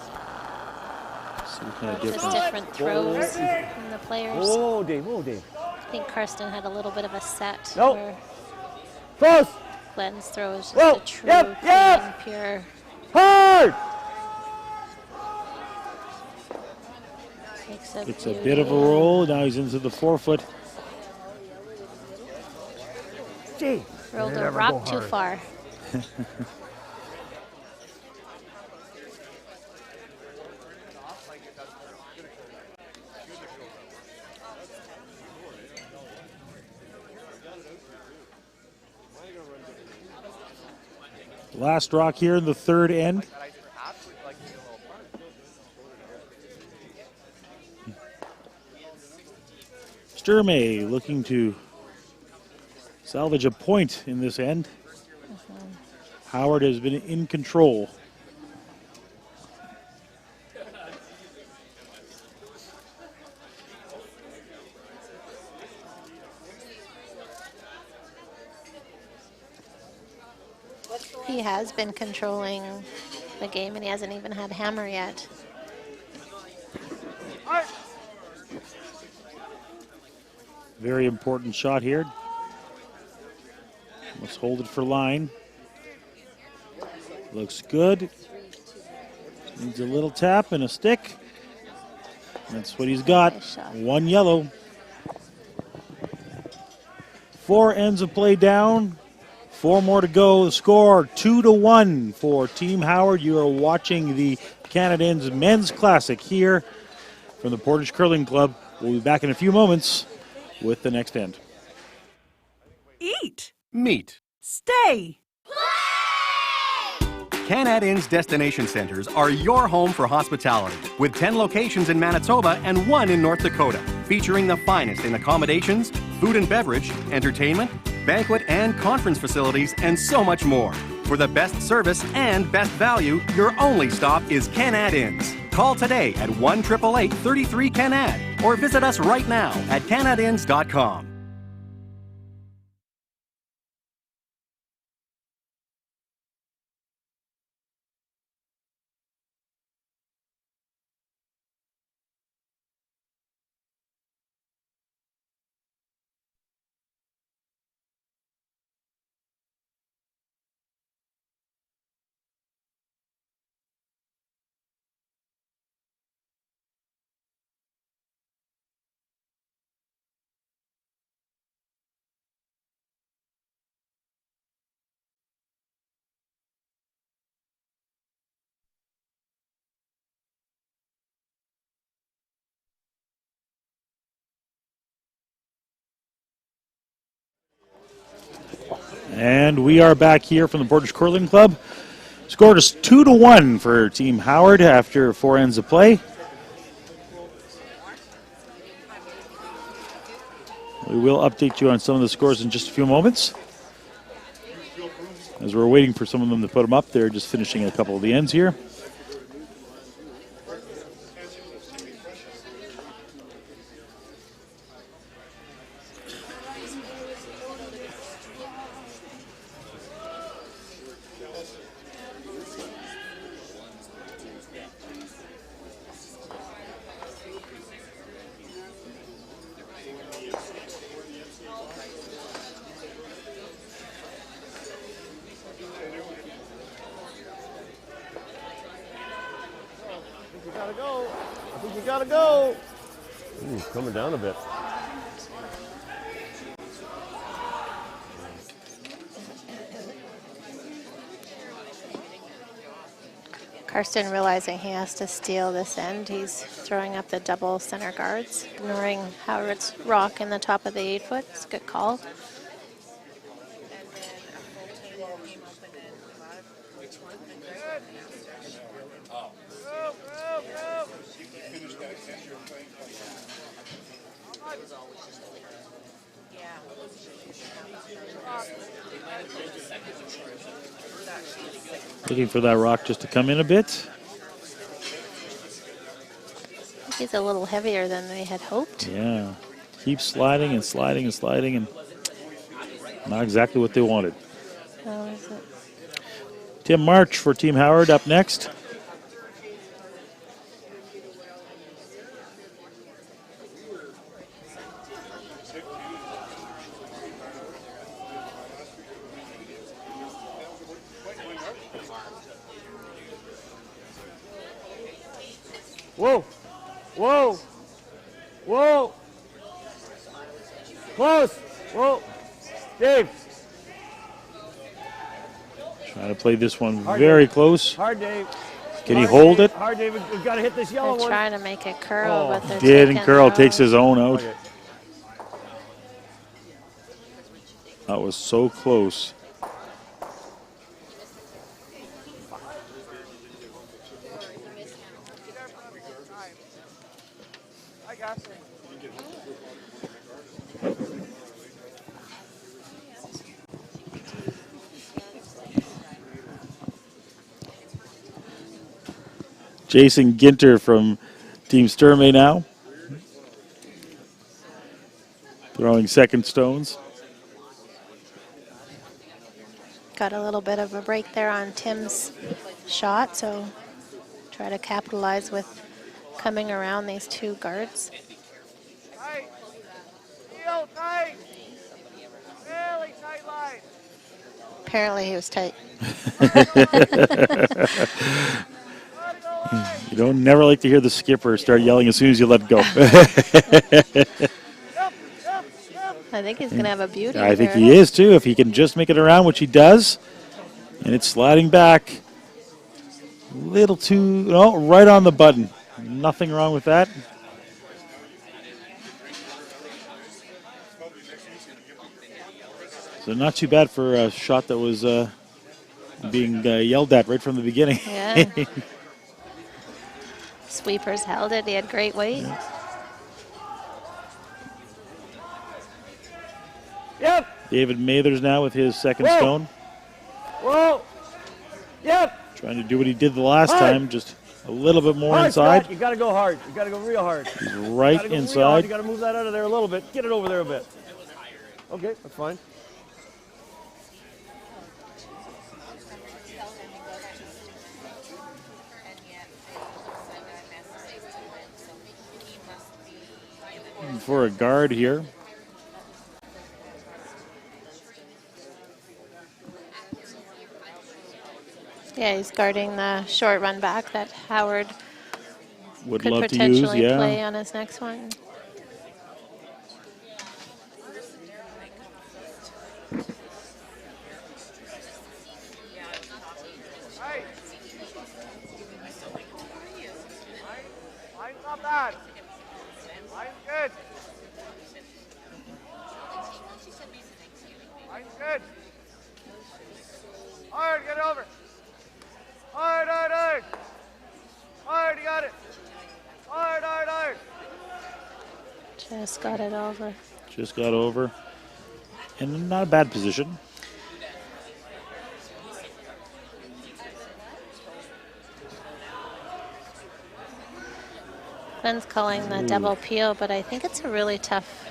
Some kind of Just difference. different throws from the players. Whoa, Dave, whoa, Dave. I think Karsten had a little bit of a set Nope. where Close! Glenn's throw is just Whoa, a true, yep, yep. clean, pure. Hard! Makes a It's a beauty. bit of a roll. Now he's into the 4-foot. Gee. Rolled a Never rock go too hard. far. Last rock here in the third end. Sturmey looking to salvage a point in this end. Howard has been in control. He has been controlling the game and he hasn't even had hammer yet. Very important shot here. Let's hold it for line. Looks good. Needs a little tap and a stick. That's what he's got. Nice shot. 1 yellow. 4 ends of play down. 4 more to go. The score 2-1 for Team Howard. You are watching the Canadians Men's Classic here from the Portage Curling Club. We'll be back in a few moments with the next end. Eat. Meet. Stay. Canad Inn's destination centers are your home for hospitality, with 10 locations in Manitoba and 1 in North Dakota, featuring the finest in accommodations, food and beverage, entertainment, banquet and conference facilities, and so much more. For the best service and best value, your only stop is Canad Inns. Call today at 1-888-33-CANAD or visit us right now at canadinns.com. And we are back here from the Portage Curling Club. Score is 2-1 for Team Howard after 4 ends of play. We will update you on some of the scores in just a few moments. As we're waiting for some of them to put them up, they're just finishing a couple of the ends here. Gotta go. Ooh, coming down a bit. Karsten realizing he has to steal this end. He's throwing up the double center guards, ignoring Howard's rock in the top of the 8-foot. It's a good call. Looking for that rock just to come in a bit. He's a little heavier than they had hoped. Yeah. Keeps sliding and sliding and sliding, and not exactly what they wanted. How is it? Tim March for Team Howard up next. Whoa. Whoa. Whoa. Close. Whoa. Dave. Trying to play this one very close. Hard, Dave. Can he hold it? Hard, David. We've got to hit this yellow They're one. trying to make it curl, but they're Didn't taking curl, those. takes his own out. Okay. That was so close. Jason Ginter from Team Sturmey now. Throwing second stones. Got a little bit of a break there on Tim's shot, so try to capitalize with coming around these two guards. Tight. Heel tight. Really tight line. Apparently he was tight. You don't never like to hear the skipper start yelling as soon as you let go. I think he's going to have a beauty. I think here. he is too, if he can just make it around, which he does. And it's sliding back. Little too, no, right on the button. Nothing wrong with that. So not too bad for a shot that was being yelled at right from the beginning. Yeah. Sweepers held it. He had great weight. Yeah. Yep. David Mathers now with his second Whoa. stone. Whoa. Yep. Trying to do what he did the last Hard. time, just a little bit more Hard, inside. Scott. You got to go hard. You got to go real hard. He's You right gotta go real hard. inside. You got to move that out of there a little bit. Get it over there a bit. Okay, that's fine. For a guard here. Yeah, he's guarding the short run back that Howard Would could love to use, potentially yeah. play on his next one. Line's not bad. Line's good. Line's good. Hard, get it over. Hard, hard, hard. Hard, you got it. Hard, hard, hard. Just got it over. Just got over. And not a bad position. Glenn's calling the double peel, but I think it's a really tough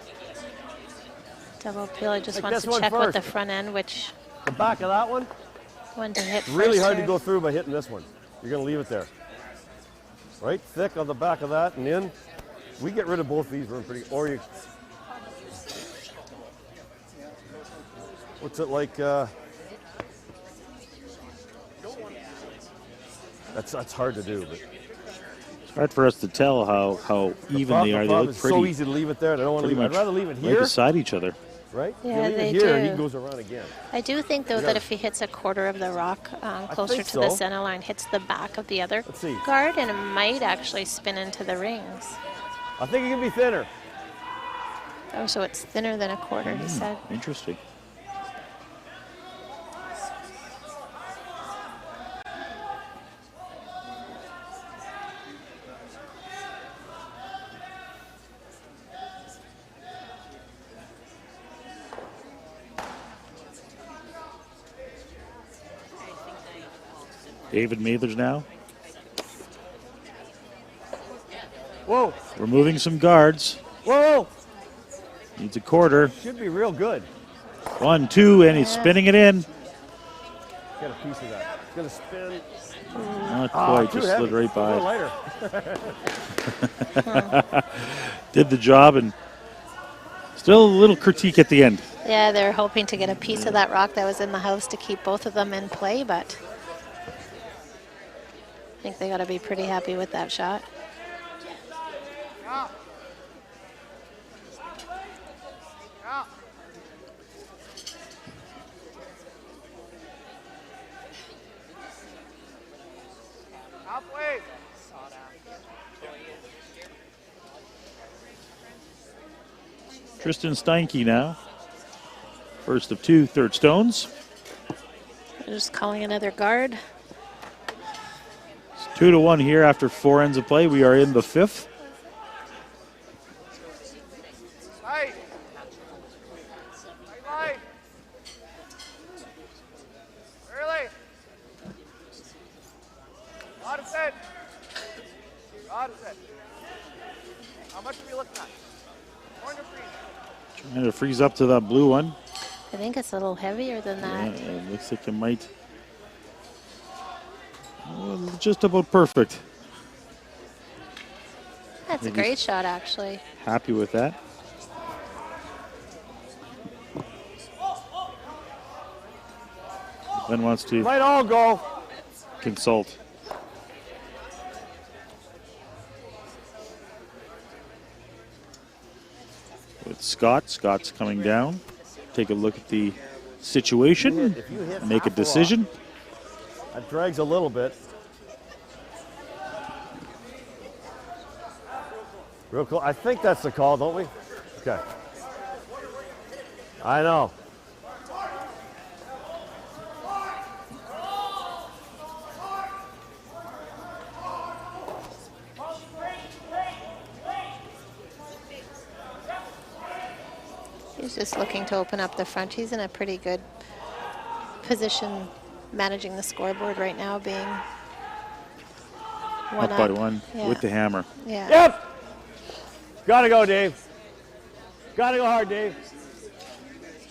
double peel. He just Take wants this to one check with the first. front end which The back of that one, one to hit really first hard to or- go through by hitting this one. You're going to leave it there. Right thick on the back of that and in. We get rid of both these, we're in pretty, or you, what's it like, that's hard to do, but It's hard for us to tell how even they are. They look it's pretty, so easy to leave it there, and I don't want to pretty leave it. I'd much rather leave it right here, beside each other. right? Yeah, you leave they it here, and he do. goes around again. I do think, though, Yeah. that if he hits a quarter of the rock closer think to the so. center line, hits the back of the other Let's see. guard, and it might actually spin into the rings. I think it can be thinner. Oh, so it's thinner than a quarter, he said. Interesting. David Mathers now. Whoa, Removing some guards. whoa, Needs a quarter. should be real good. 1, 2, and he's spinning it in. Get a piece of that. It's going to spin. Not quite, Too just heavy. slid right A little by. lighter. Did the job, and still a little critique at the end. Yeah, they're hoping to get a piece of that rock that was in the house to keep both of them in play, but I think they got to be pretty happy with that shot. Yeah. Yeah. Halfway. Tristan Steinke now. First of 2 third stones. They're just calling another guard. It's 2-1 here after 4 ends of play. We are in the 5th. Right. Right. Early. Got it set. Got it set. How much are we looking at? Corner freeze. Trying to freeze up to that blue one. I think it's a little heavier than Yeah, that. it looks like it might. Well, just about perfect. That's a Maybe great shot, actually. Happy with that. Ben wants to Might all go. consult. It's Scott. Scott's coming down. Take a look at the situation. If you hit Make a half decision. rock, that drags a little bit. Real cool. I think that's the call, don't we? Okay. I know. He's just looking to open up the front. He's in a pretty good position managing the scoreboard right now, being one Up by one Yeah. with the hammer. Yeah. Yep. Gotta go, Dave. Gotta go hard, Dave.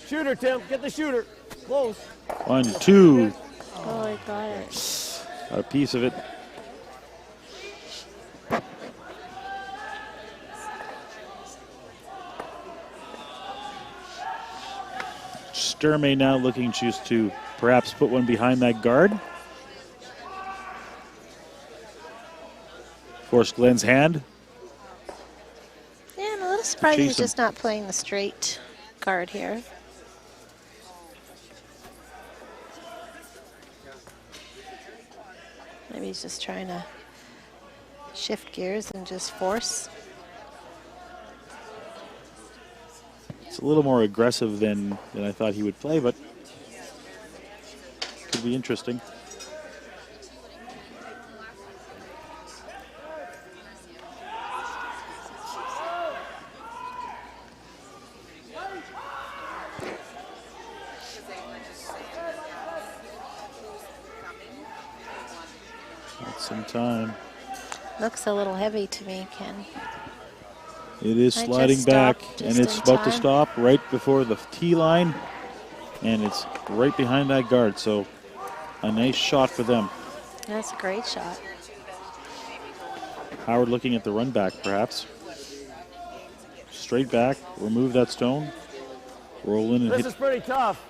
Shooter, Tim. Get the shooter. Close. 1, 2. Oh, I got it. Got a piece of it. Sturmey now looking just to perhaps put one behind that guard. Force Glenn's hand. Yeah, I'm a little surprised Chase he's him. just not playing the straight guard here. Maybe he's just trying to shift gears and just force. It's a little more aggressive than I thought he would play, but could be interesting. That's some time. Looks a little heavy to me, Ken. It is I sliding just back, stopped and just it's in about to time. stop right before the tee line, and it's right behind that guard. So a nice shot for them. That's a great shot. Howard looking at the run back, perhaps. Straight back, remove that stone, roll in and This hit. is pretty tough.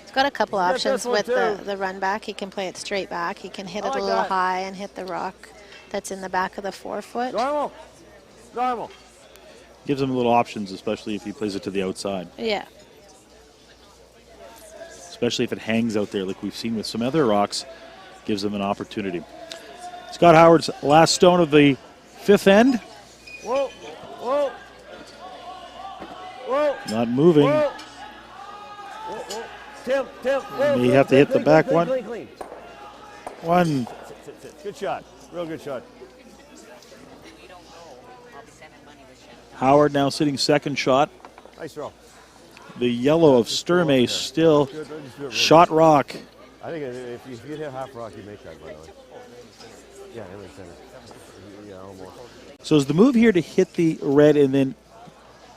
He's got a couple Get options this one with too. the run back. He can play it straight back. He can hit I it like a little that. high and hit the rock that's in the back of the forefoot. Normal. Normal. Gives him little options, especially if he plays it to the outside. Yeah. Especially if it hangs out there like we've seen with some other rocks, gives them an opportunity. Scott Howard's last stone of the fifth end. Whoa. Whoa. Whoa. Not moving. Whoa. Whoa, whoa. Tim. Whoa. May have to hit the Clean, back clean, one. Clean, clean. One. Sit. Good shot. Real good shot. Howard now sitting second shot. Nice throw. The yellow of Sturmey still Good. Just do it real shot rock. good. I think if you hit half rock, you make that, by the way. Yeah, in the center. Yeah, almost. So is the move here to hit the red and then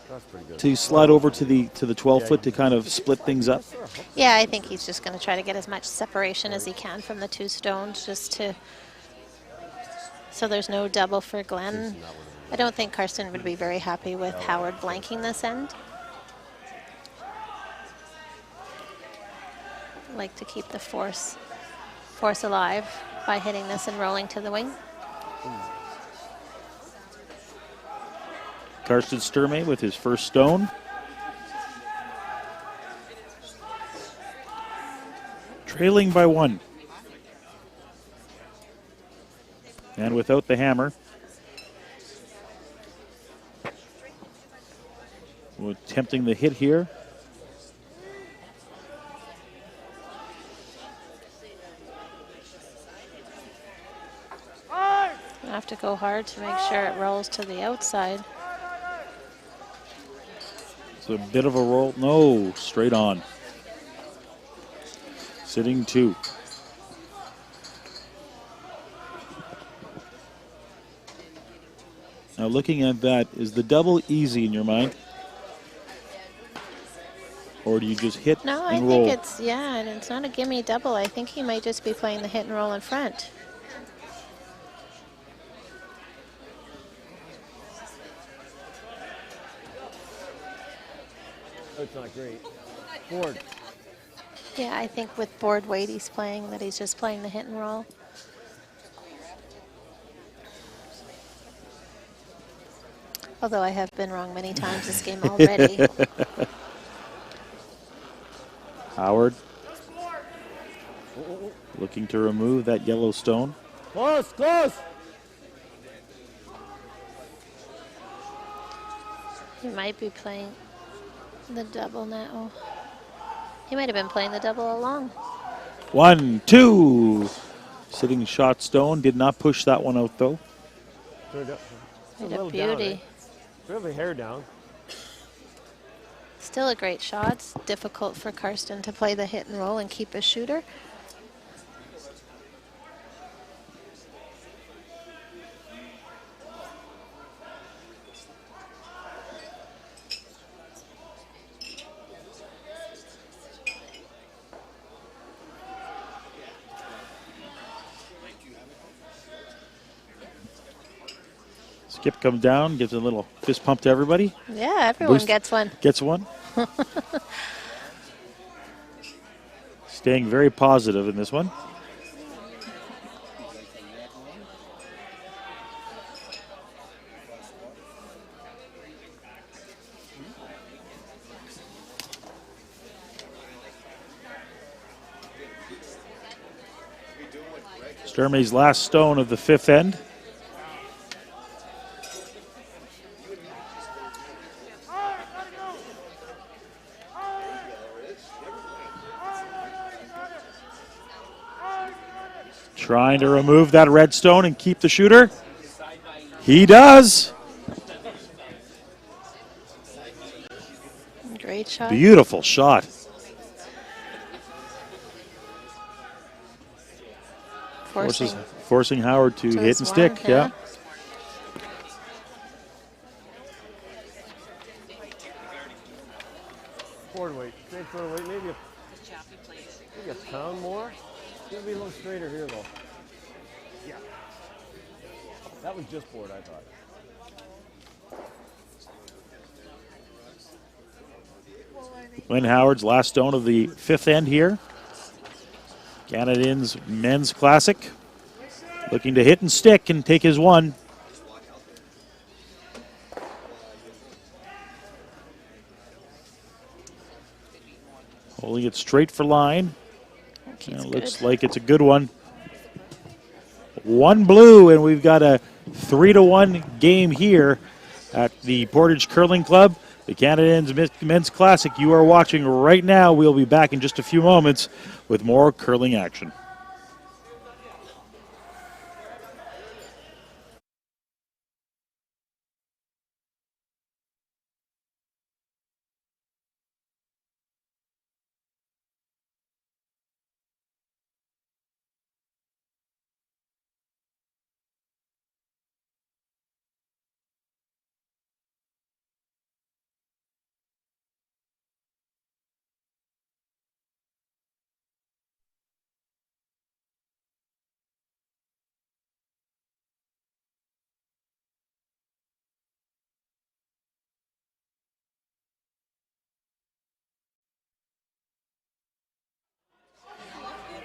That's pretty good. to slide over to the 12 foot to kind of split things up? Yeah, I think he's just going to try to get as much separation as he can from the two stones just to, so there's no double for Glenn. I don't think Karsten would be very happy with Howard blanking this end. Like to keep the force alive by hitting this and rolling to the wing. Karsten Sturmey with his first stone. Trailing by one. And without the hammer. We're attempting the hit here. You have to go hard to make sure it rolls to the outside. It's a bit of a roll. No, straight on. Sitting two. Now looking at that, is the double easy in your mind? Or do you just hit No, I and roll? think it's, yeah, and it's not a gimme double. I think he might just be playing the hit and roll in front. That's not great. Ford. Yeah, I think with board weight he's playing that he's just playing the hit and roll. Although I have been wrong many times this game already. Howard looking to remove that yellow stone. Close, close. He might be playing the double now. He might have been playing the double along. 1, 2. Sitting shot stone. Did not push that one out, though. It's a What little a down, beauty. eh? We have a hair down. Still a great shot. It's difficult for Karsten to play the hit and roll and keep his shooter. Skip comes down, gives a little fist pump to everybody. Yeah, everyone Boost. gets one. Gets one. Staying very positive in this one. Sturmey's last stone of the fifth end. Trying to remove that red stone and keep the shooter. He does. Great shot. Beautiful shot. Forcing Howard to hit and stick. Yeah. Forward weight, straight forward weight, maybe a pound more. Maybe a little straighter here though. Yeah. That was just board, I thought. Glenn Howard's last stone of the fifth end here. Canadians Men's Classic. Looking to hit and stick and take his one. Holding it straight for line. And it looks like it's a good one. One blue, and we've got a 3-1 game here at the Portage Curling Club. The Canadians Men's Classic you are watching right now. We'll be back in just a few moments with more curling action.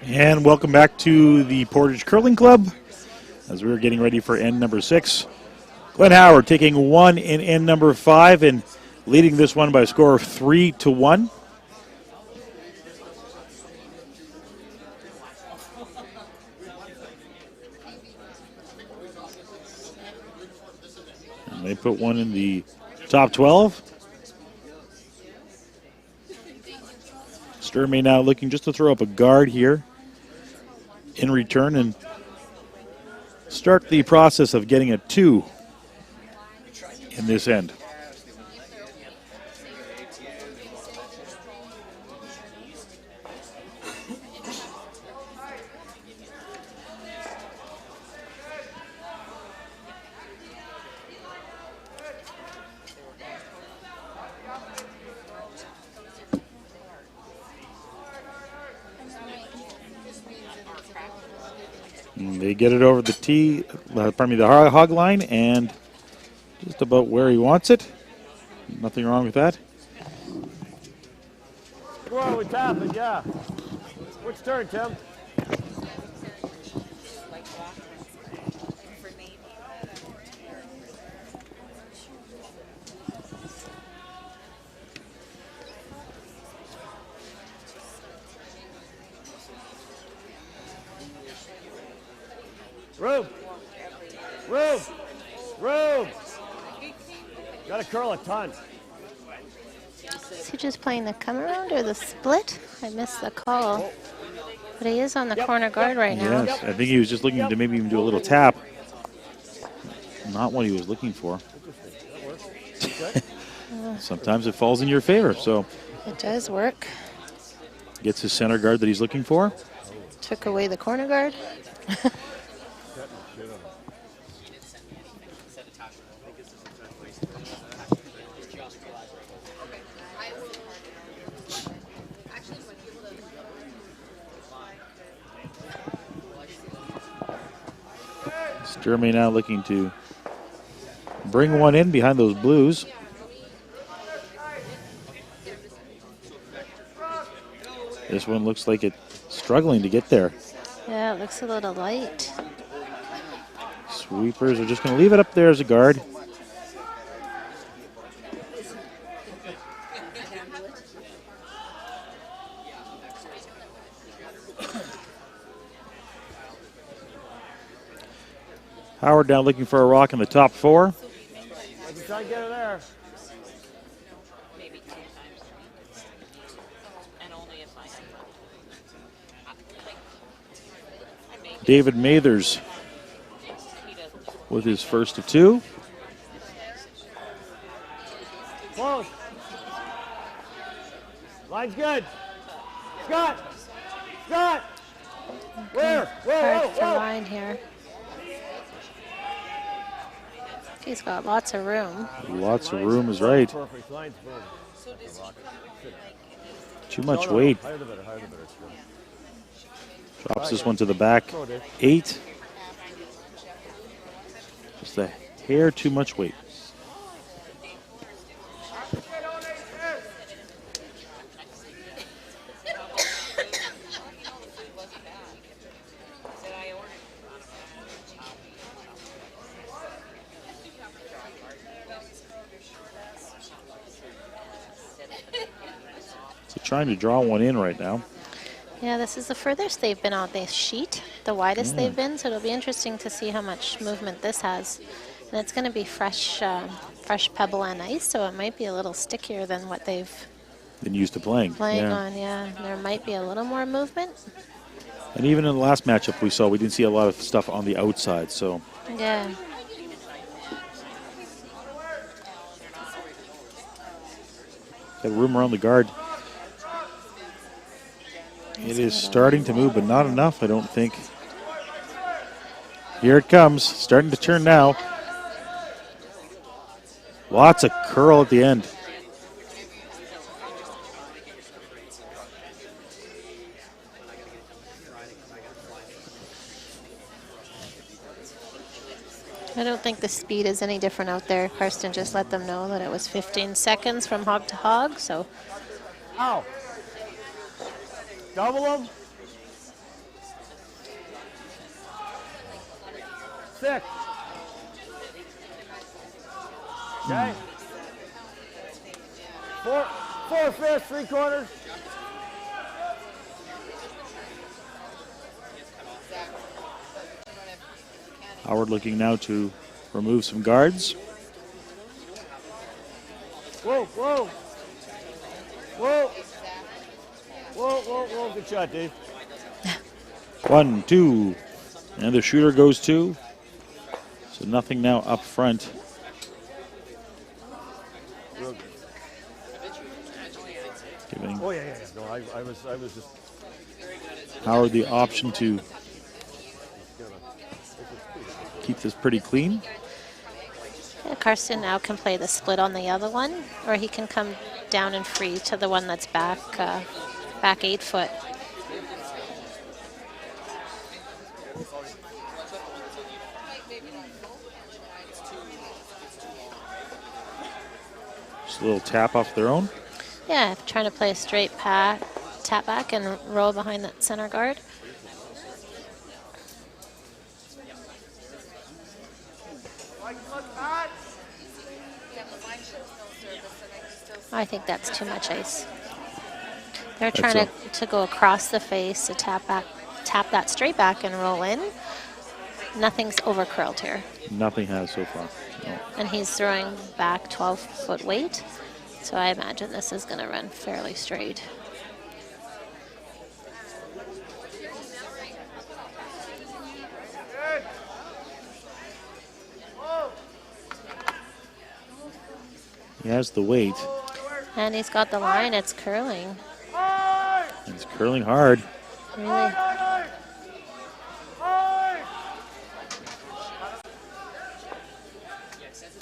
And welcome back to the Portage Curling Club as we're getting ready for end number 6. Glenn Howard taking one in end number 5 and leading this one by a score of 3-1. And they put one in the top 12. Sturmey now looking just to throw up a guard here in return and start the process of getting a 2 in this end. And they get it over the the hog line, and just about where he wants it. Nothing wrong with that. Go on, we tap it, yeah. Which turn, Tim? Room. Room. Room. Got to curl a ton. Is he just playing the come around or the split? I missed the call. But he is on the corner guard right now. Yes, I think he was just looking to maybe even do a little tap. Not what he was looking for. Sometimes it falls in your favor, so. It does work. Gets his center guard that he's looking for. Took away the corner guard. Germany now looking to bring one in behind those Blues. This one looks like it's struggling to get there. Yeah, it looks a little light. Sweepers are just going to leave it up there as a guard. Howard now looking for a rock in the top four. Try to get her there. David Mathers with his first of two. Close. Line's good. Scott. Scott. Where? Hard to line here. He's got lots of room. Lots of room is right. Perfect. Line's boom. Too much weight. Higher the better. Higher the better. Drops this one to the back. 8. Just a hair too much weight. So trying to draw one in right now. Yeah, this is the furthest they've been on this sheet, the widest they've been, so it'll be interesting to see how much movement this has. And it's going to be fresh pebble and ice, so it might be a little stickier than what they've Been used to playing. on. Yeah, there might be a little more movement. And even in the last matchup we saw, we didn't see a lot of stuff on the outside. So Yeah. got room around the guard. It is starting to move, but not enough, I don't think. Here it comes, starting to turn now. Lots of curl at the end. I don't think the speed is any different out there. Karsten just let them know that it was 15 seconds from hog to hog, so. Ow. Double them. 6. Okay. 4/5, 3/4. Howard looking now to remove some guards. Whoa, whoa. Whoa. Whoa, whoa, whoa. Good shot, Dave. 1, 2, and the shooter goes 2. So nothing now up front. Giving Oh, yeah. No, I was just. Howard the option to keep this pretty clean. Yeah, Karsten now can play the split on the other one, or he can come down and free to the one that's back 8 foot. Just a little tap off their own. Yeah, trying to play a straight tap back and roll behind that center guard. I think that's too much ice. They're trying to go across the face, to tap that straight back and roll in. nothing's over curled here. Nothing has so far. No. And he's throwing back 12-foot weight. So I imagine this is going to run fairly straight. He has the weight. And he's got the line. It's curling. He's curling hard. Really.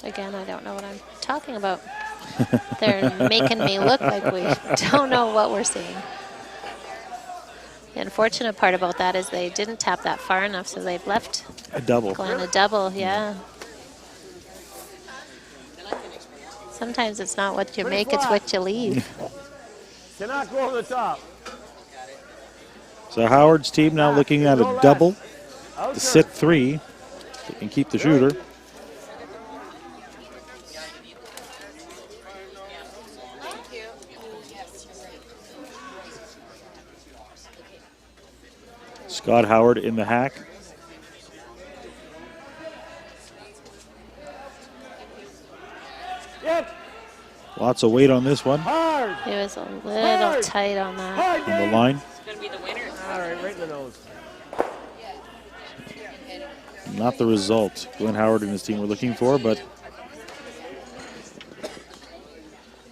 Again, I don't know what I'm talking about. They're making me look like we don't know what we're seeing. The unfortunate part about that is they didn't tap that far enough, so they've left A double. Glenn a double, yeah. Sometimes it's not what you make, it's what you leave. Cannot go over the top. So Howard's team now looking at a double to sit 3. They can keep the shooter. Scott Howard in the hack. Yep. Lots of weight on this one. Hard. It was a little tight on that. Hard, On the Dave. line. All right, right in the nose. Not the result Glenn Howard and his team were looking for, but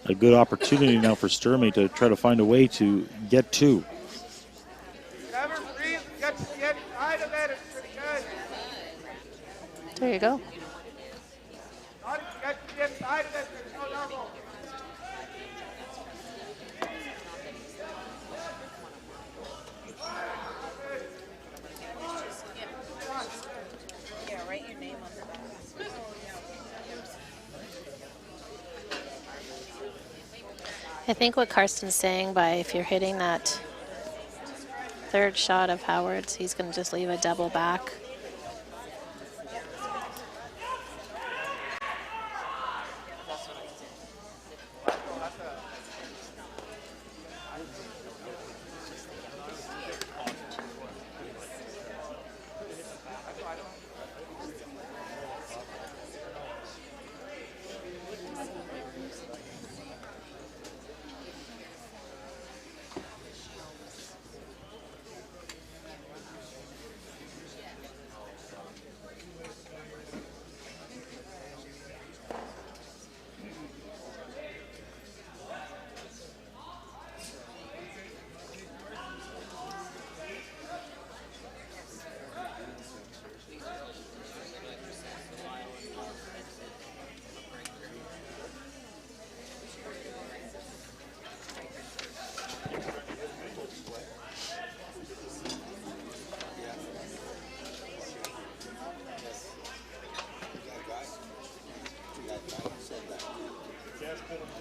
a good opportunity now for Sturmey to try to find a way to get 2. Trevor, breathe. Get to the inside of it. It's pretty good. There you go. Not get to the inside of it. There's no double. Yeah, write your name on the back. I think what Karsten's saying by if you're hitting that third shot of Howard's, he's going to just leave a double back.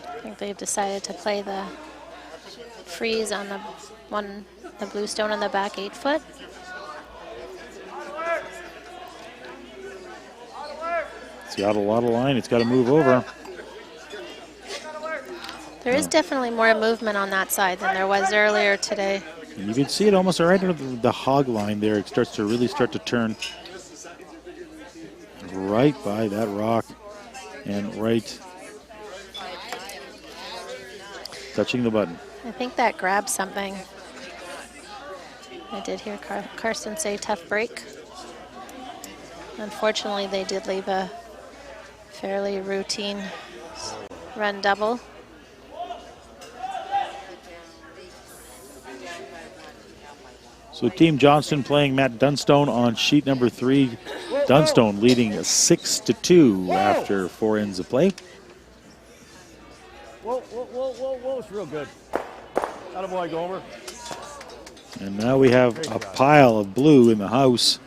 I think they've decided to play the freeze on the blue stone on the back 8-foot. Seattle out of line. It's got to move over. There is definitely more movement on that side than there was earlier today. And you can see it almost right under the hog line there. It starts to really start to turn right by that rock and right touching the button. I think that grabbed something. I did hear Karsten say tough break. Unfortunately, they did leave a fairly routine run double. So Team Johnston playing Matt Dunstone on sheet number 3. Dunstone leading 6-2 after 4 ends of play. Whoa, whoa, whoa, whoa, whoa. It's real good. Attaboy, Gomer. And now we have a pile of blue in the house.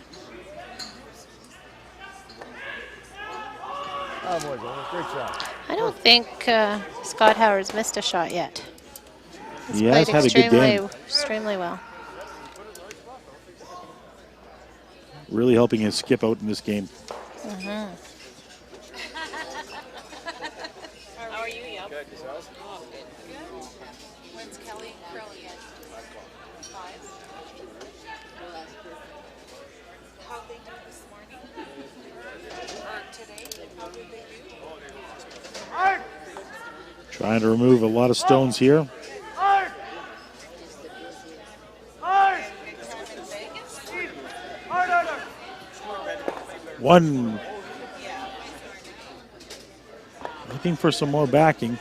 Attaboy, Gomer. Great shot. I don't think Scott Howard's missed a shot yet. He's He has played had a good game. extremely well. Really helping his skip out in this game. Mm-hmm. How are you, Yep? Good, yourself? Good. When's Kelly curling in? 5. How'd they do this morning? Hard! Trying to remove a lot of stones here. Hard! Hard! Hard, hard, hard. One. Looking for some more backing.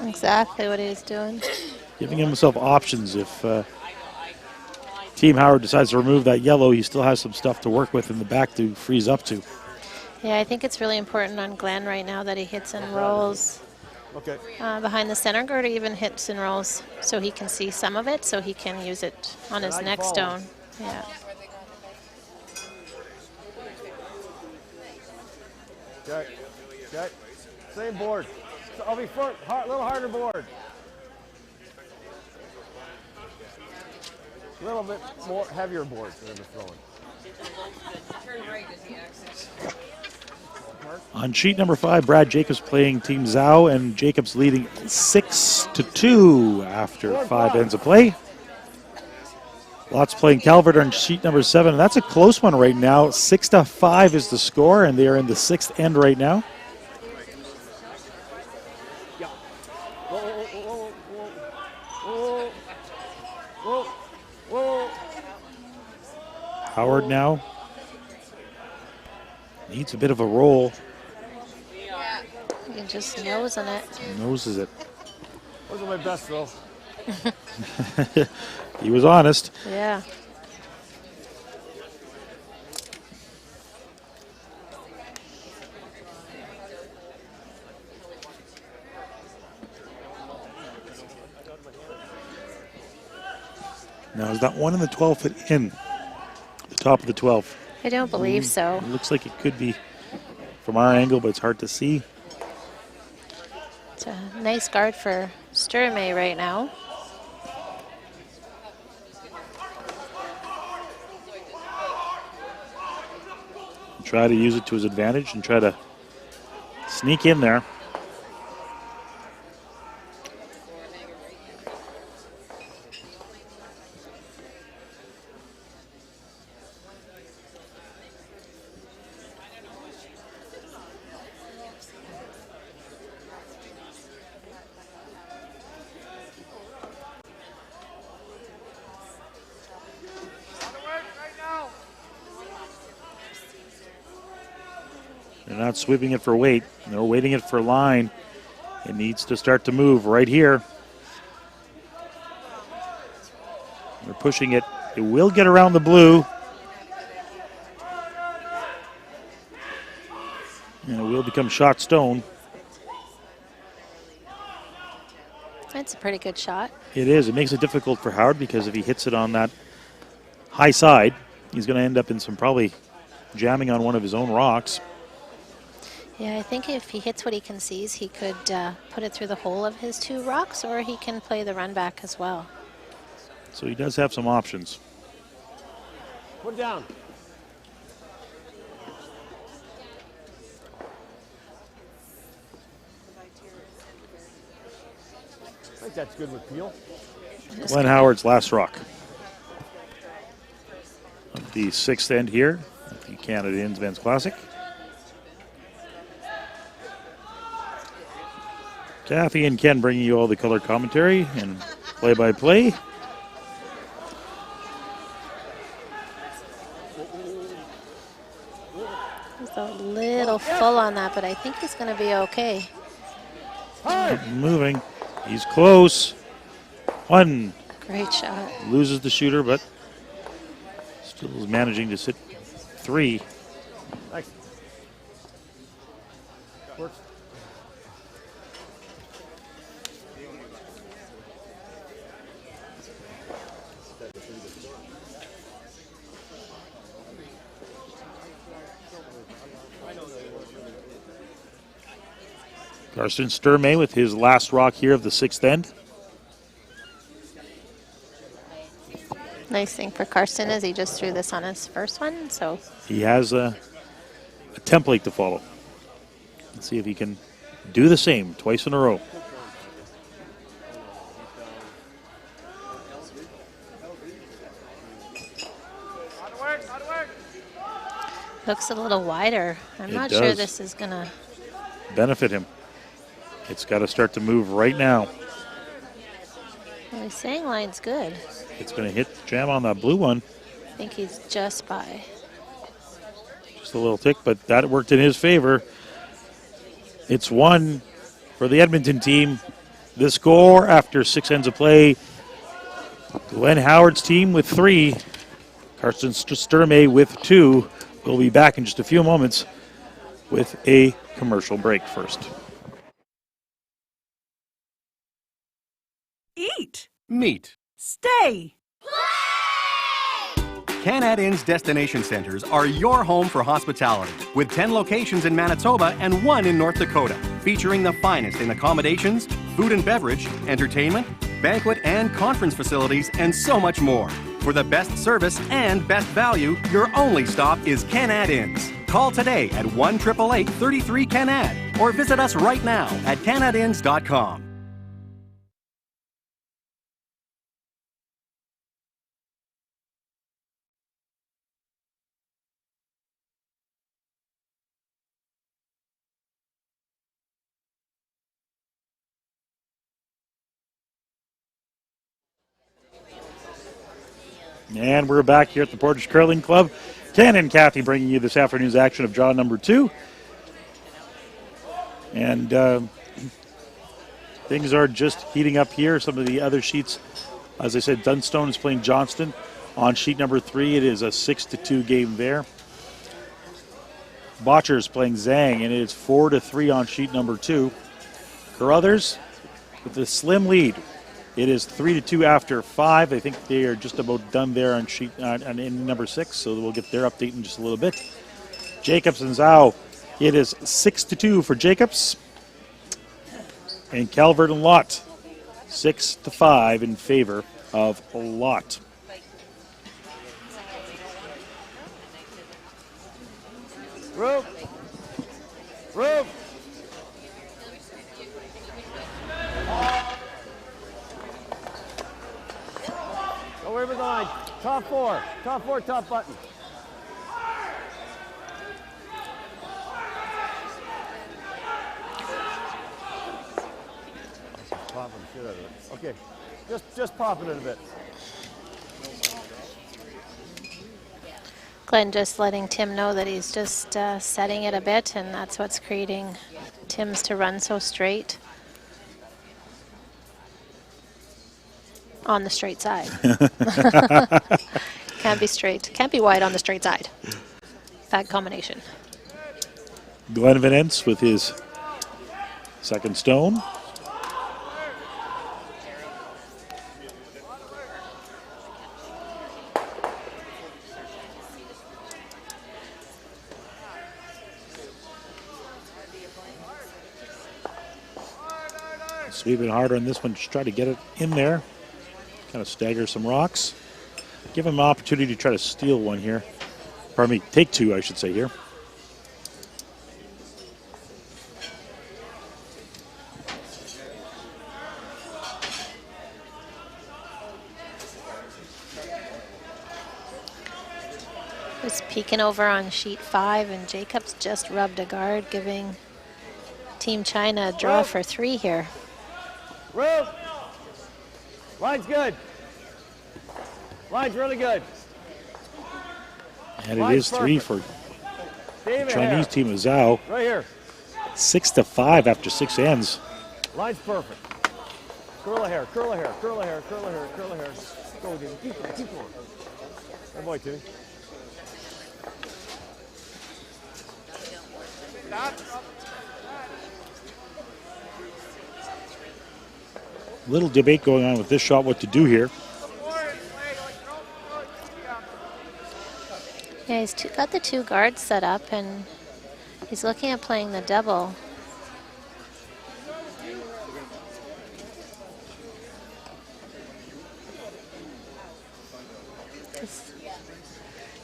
Exactly what he's doing. Giving himself options. If Team Howard decides to remove that yellow, he still has some stuff to work with in the back to freeze up to. Yeah, I think it's really important on Glenn right now that he hits and rolls Okay. behind the center guard, or even hits and rolls so he can see some of it, so he can use it on his I can next follow. stone. Yeah. Okay. Okay. Same board. So I'll be front. Little harder board. A little bit more heavier board than I'm throwing. On sheet number 5, Brad Jacobs playing Team Zhao, and Jacobs leading 6-2 after 5 ends of play. Lots playing Calvert on sheet number 7, and that's a close one right now. 6-5 is the score, and they are in the 6th end right now. Whoa, whoa, whoa, whoa. Howard now needs a bit of a roll. He just nosing it. Noses it. Wasn't my best throw. He was honest. Yeah. Now, is that one in the 12-foot in? The top of the 12. I don't believe so. It looks like it could be from our angle, but it's hard to see. It's a nice guard for Sturmey right now. Try to use it to his advantage and try to sneak in there. They're not sweeping it for weight. They're waiting it for line. It needs to start to move right here. They're pushing it. It will get around the blue. And it will become shot stone. That's a pretty good shot. It is. It makes it difficult for Howard because if he hits it on that high side, he's going to end up in some probably jamming on one of his own rocks. Yeah, I think if he hits what he concedes, he could put it through the hole of his 2 rocks, or he can play the run back as well. So he does have some options. Put it down. I think that's good with Peel. Glenn Howard's last rock. Of the 6th end here at the Canada Inns Men's Classic. Kathy and Ken bringing you all the color commentary and play-by-play. He's a little full on that, but I think he's going to be okay. Moving. He's close. 1. Great shot. Loses the shooter, but still is managing to sit 3. Thanks. Works. Carson Sturmey with his last rock here of the 6th end. Nice thing for Carson is he just threw this on his first one, so He has a template to follow. Let's see if he can do the same twice in a row. Looks a little wider. I'm It not sure does. this is going to. Benefit him. It's got to start to move right now. Well, he's saying line's good. It's going to hit jam on that blue one. I think he's just by. Just a little tick, but that worked in his favor. It's 1 for the Edmonton team. The score after 6 ends of play. Glenn Howard's team with 3. Carson Sturmey with 2. We'll be back in just a few moments with a commercial break first. Eat. Meet. Stay. Canad Inn's destination centers are your home for hospitality, with 10 locations in Manitoba and 1 in North Dakota, featuring the finest in accommodations, food and beverage, entertainment, banquet and conference facilities, and so much more. For the best service and best value, your only stop is Canad Inns. Call today at 1-888-33-CANAD or visit us right now at canadinns.com. And we're back here at the Portage Curling Club. Ken and Kathy bringing you this afternoon's action of draw number 2. And things are just heating up here. Some of the other sheets, as I said, Dunstone is playing Johnston. On sheet number 3, it is a 6-2 game there. Botcher's playing Zhang, and it is 4-3 on sheet number 2. Carruthers with a slim lead. It is 3-2 after 5. I think they are just about done there on sheet in number 6, so we'll get their update in just a little bit. Jacobs and Zhao, it is 6-2 for Jacobs. And Calvert and Lott, 6-5 in favor of Lott. Room. Room. Don't worry about the line. Top 4. Top 4, top button. Popping the shit out of it. Okay. Just popping it a bit. Glenn just letting Tim know that he's just setting it a bit, and that's what's creating Tim's to run so straight. On the straight side. Can't be straight. Can't be wide on the straight side. Bad combination. Glenn Venance with his second stone. Sweeping harder on this one, just try to get it in there. Kind of stagger some rocks. Give him an opportunity to try to steal one here. Pardon me, take 2, I should say here. Just peeking over on sheet 5, and Jacobs just rubbed a guard, giving Team China a draw for 3 here. Room. Line's good. Line's really good. And it is 3 for the Chinese team of Zhao. Right here. 6-5 after 6 ends. Line's perfect. Curl a hair, curl a hair, curl a hair, curl a hair, curl a hair. Go, Jimmy. Keep going, keep going. Good boy, Timmy. Little debate going on with this shot, what to do here. Yeah, he's got the 2 guards set up, and he's looking at playing the double.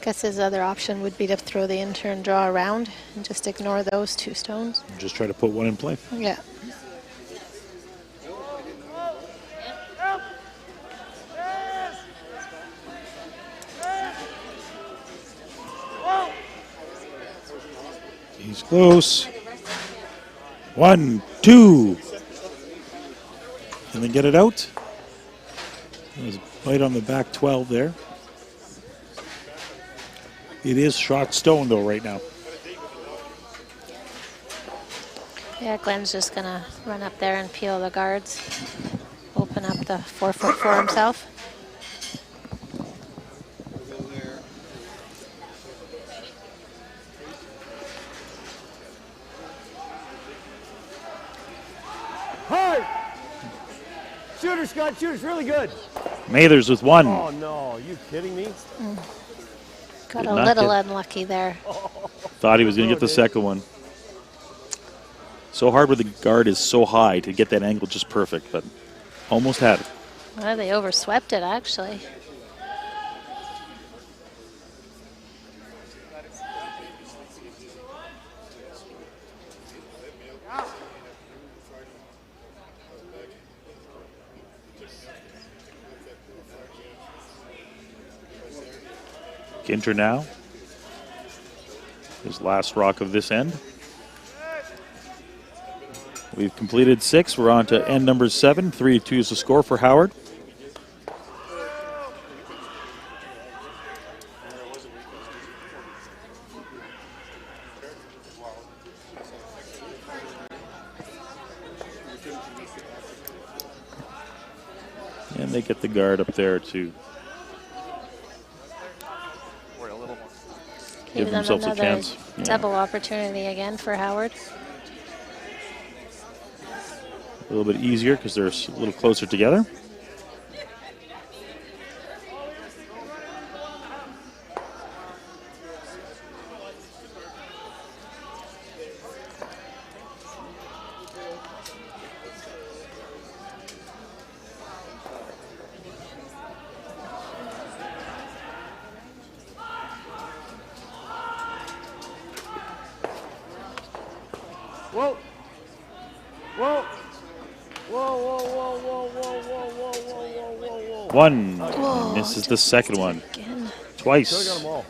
Guess his other option would be to throw the intern draw around and just ignore those 2 stones. Just try to put one in play. Yeah. He's close. 1, 2. Can they get it out? There's a bite on the back 12 there. It is shot stone, though, right now. Yeah, Glenn's just going to run up there and peel the guards. Open up the 4-foot for himself. Hard! Shooter, Scott, shooter's really good. Mathers with 1. Oh, no, are you kidding me? Got Did a not little get- unlucky there. Thought he was going to get the second one. So hard where the guard is so high to get that angle just perfect, but almost had it. Well, they overswept it, actually. Ginter now. His last rock of this end. We've completed 6. We're on to end number 7. 3-2 is the score for Howard. And they get the guard up there to give them themselves a another chance. Yeah. double opportunity again for Howard. A little bit easier because they're a little closer together. Whoa. Whoa. Whoa, whoa, whoa, whoa, whoa, whoa, whoa, whoa, whoa, whoa. 1. Whoa, Misses the second one. Again. Twice. Should've got them all.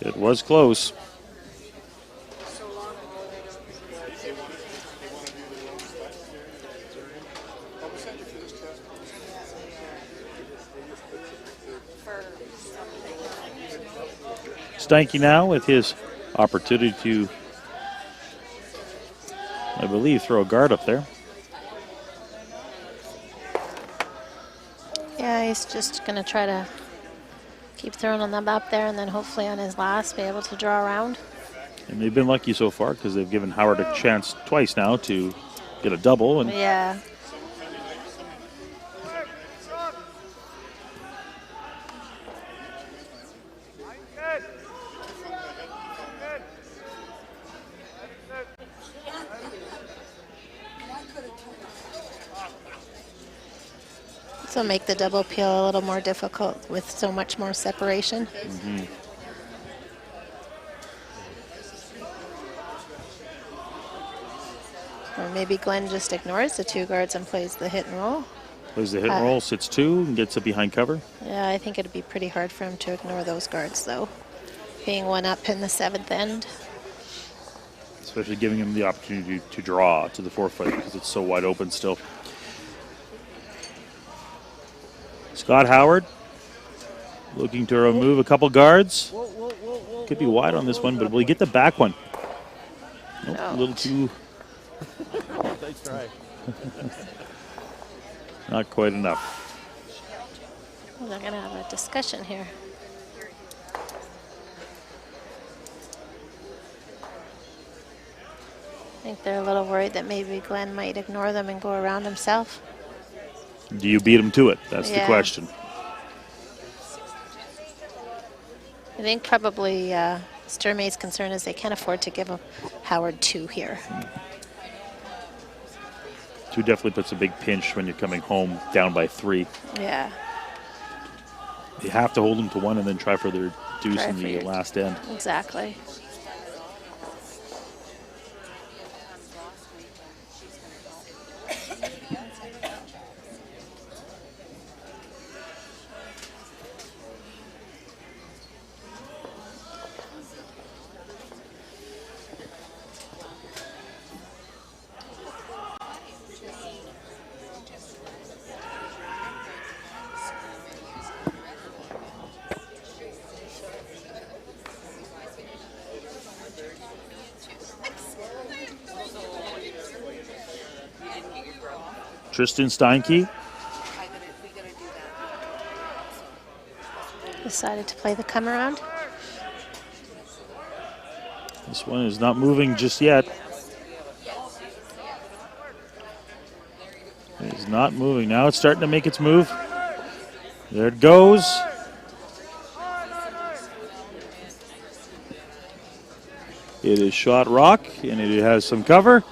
It was close. Stanky now with his opportunity to, I believe, throw a guard up there. Yeah, he's just going to try to keep throwing them up there and then hopefully on his last be able to draw around. And they've been lucky so far because they've given Howard a chance twice now to get a double. And Yeah. So make the double peel a little more difficult with so much more separation. Or maybe Glenn just ignores the 2 guards and plays the hit and roll. plays the hit and roll, sits 2, and gets it behind cover. Yeah, I think it'd be pretty hard for him to ignore those guards, though. Being 1 up in the 7th end. Especially giving him the opportunity to draw to the 4-foot because it's so wide open still. Scott Howard looking to remove a couple guards. Could be wide on this one, but will he get the back one? Nope, a little too. Nice try. Not quite enough. Well, they're going to have a discussion here. I think they're a little worried that maybe Glenn might ignore them and go around himself. Do you beat him to it? That's the Yeah. question. I think probably Sturmay's concern is they can't afford to give Howard 2 here. 2 definitely puts a big pinch when you're coming home down by 3. Yeah. You have to hold them to 1 and then try for their deuce Try in for the your- last end. Exactly. Tristan Steinke. Decided to play the come around. This one is not moving just yet. It is not moving. Now it's starting to make its move. There it goes. It is shot rock, and it has some cover.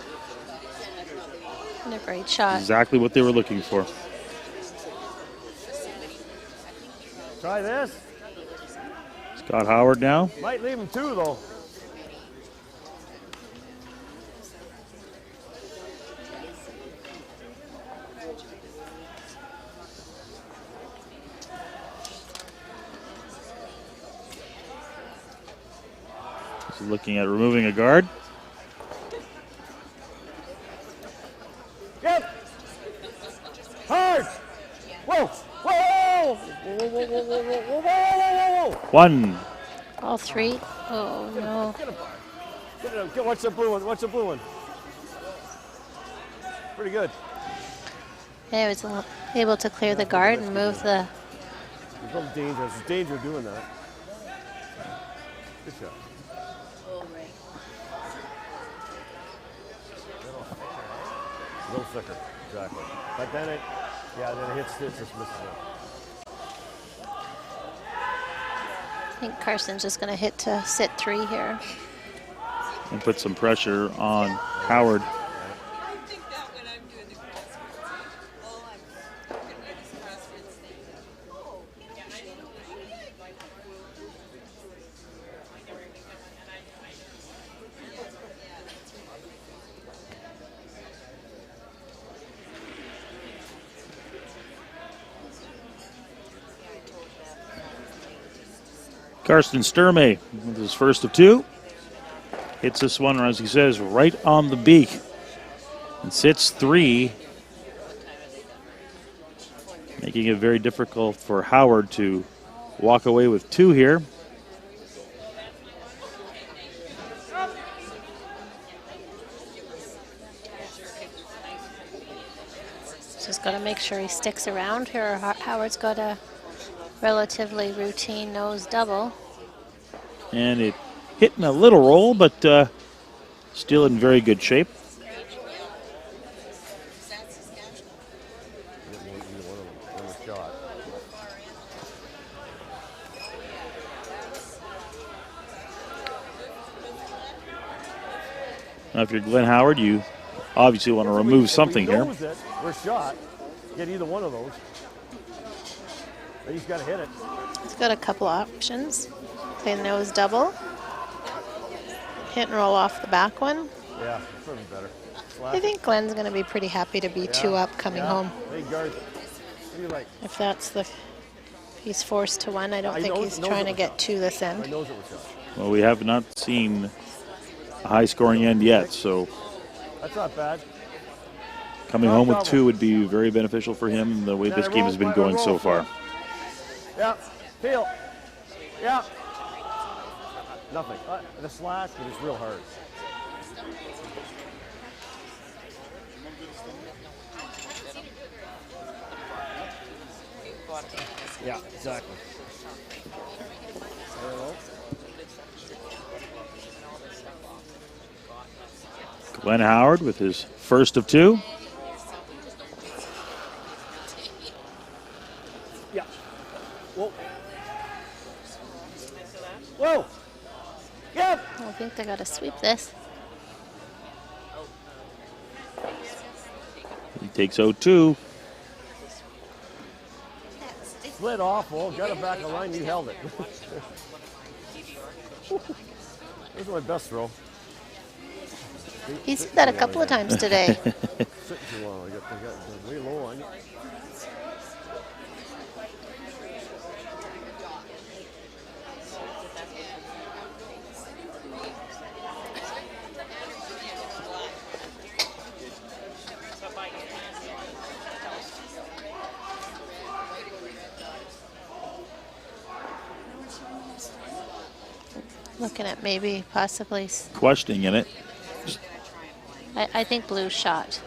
And a great shot. Exactly what they were looking for. Try this. Scott Howard now. Might leave him two, though. He's looking at removing a guard. Get hard. Whoa. Whoa. Whoa, whoa, whoa, whoa, whoa, whoa, whoa, whoa. One. All three. Oh, no. Get him. Get him. Get, watch the blue one. Watch the blue one. Pretty good. He was able to clear the guard and move the... There's no danger. There's danger doing that. Good shot. A little thicker, exactly. But then it, then it hits, just misses it. I think Carson's just going to hit to sit 3 here. And put some pressure on Howard. Karsten Sturmey with his first of 2. Hits this one, as he says, right on the beak. And sits 3. Making it very difficult for Howard to walk away with 2 here. Just got to make sure he sticks around here. Howard's got a relatively routine nose double. And it hitting a little roll, but still in very good shape. Now, if you're Glenn Howard, you obviously want to remove something here. We're shot. Get either one of those. He's got to hit it. He's got a couple options. Play the nose double. Hit and roll off the back one. Yeah, that's probably better. I think Glenn's going to be pretty happy to be 2 up coming home. Hey, guard. What do you like? If that's the... He's forced to 1. I don't think he's trying to get to this end. Well, we have not seen a high-scoring end yet, so that's not bad. Coming home with 2 would be very beneficial for him the way this game has been going so far. Yeah, feel. Yeah. Nothing. The slash, but it's real hard. Yeah, exactly. Glenn Howard with his first of 2. Yeah. Whoa. Whoa. Yeah. I think they got to sweep this. He takes 0-2. Slid off, well, got it back in line, you held it. This is my best throw. He's said that a couple of times today. Sitting too long, I got way low on you. Looking at maybe possibly... Questioning in it. I think blue shot.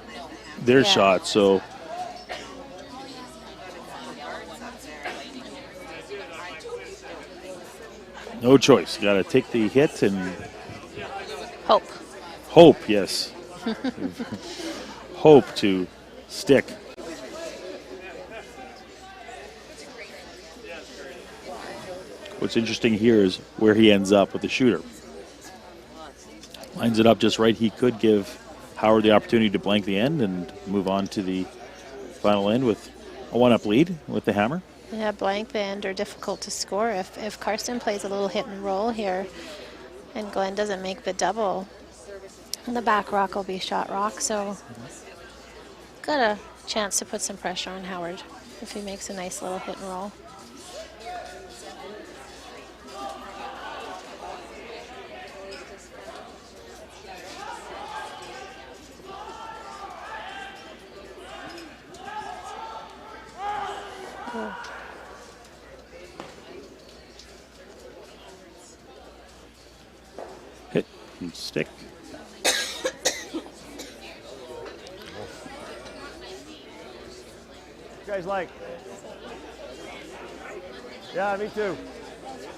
Their Yeah. shot, so No choice. Got to take the hit and Hope. hope, yes. Hope to stick. What's interesting here is where he ends up with the shooter. Lines it up just right. He could give Howard the opportunity to blank the end and move on to the final end with a one-up lead with the hammer. Yeah, blank the end are difficult to score. If Karsten plays a little hit and roll here and Glenn doesn't make the double, the back rock will be shot rock. So got a chance to put some pressure on Howard if he makes a nice little hit and roll. Hit and stick. You guys like? Yeah, me too.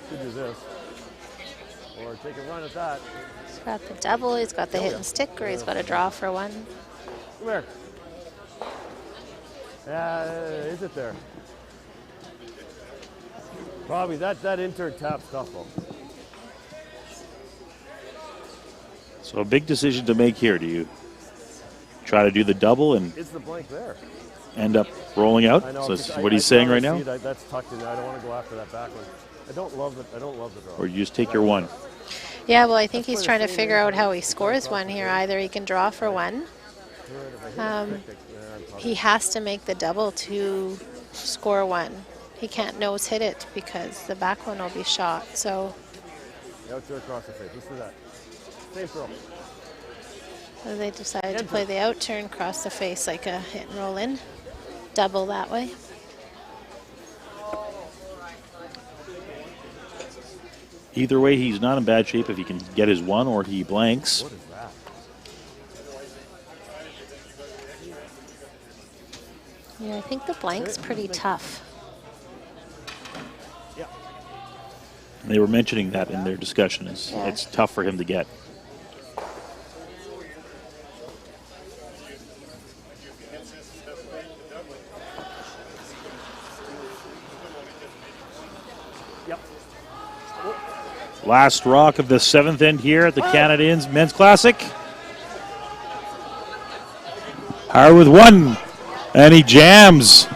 Could do this. Or take a run at that. He's got the double, he's got the hit and stick, or he's got a draw for one. Come here. Yeah, is it there? Probably that intern tap's tough though. So a big decision to make here. Do you try to do the double and Is the blank there? end up rolling out? I know. So that's what he's saying right now? That's tucked in there. I don't want to go after that back one. I don't love the draw. Or you just take your one? Yeah, well, I think he's trying to figure out how he scores one here. Either he can draw for one. He has to make the double to score one. He can't nose hit it because the back one will be shot. So Out there across the face. Let's do that. Same throw. they decided to play the out turn, cross the face like a hit and roll in. Double that way. Either way, he's not in bad shape if he can get his one or he blanks. What is that? Yeah, I think the blank's pretty tough. Yeah. They were mentioning that in their discussion. Yeah. It's tough for him to get. Yep. Last rock of the seventh end here at the Canadians Men's Classic. Howard with one, and he jams.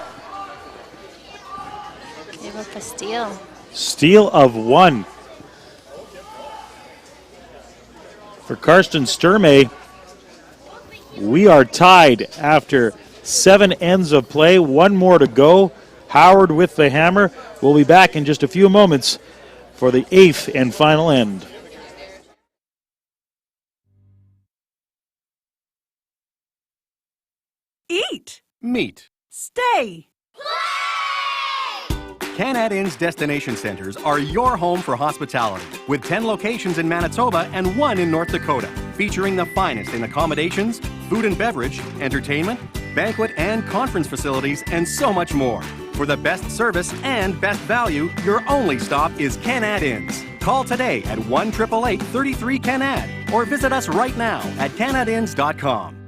Gave up a steal. Steal of one. For Karsten Sturmey, we are tied after 7 ends of play. One more to go. Howard with the hammer. We'll be back in just a few moments for the 8th and final end. Eat. Meet. Stay. Canad Inn's destination centers are your home for hospitality, with 10 locations in Manitoba and 1 in North Dakota, featuring the finest in accommodations, food and beverage, entertainment, banquet and conference facilities, and so much more. For the best service and best value, your only stop is Canad Inns. Call today at 1-888-33-CANAD or visit us right now at canadinns.com.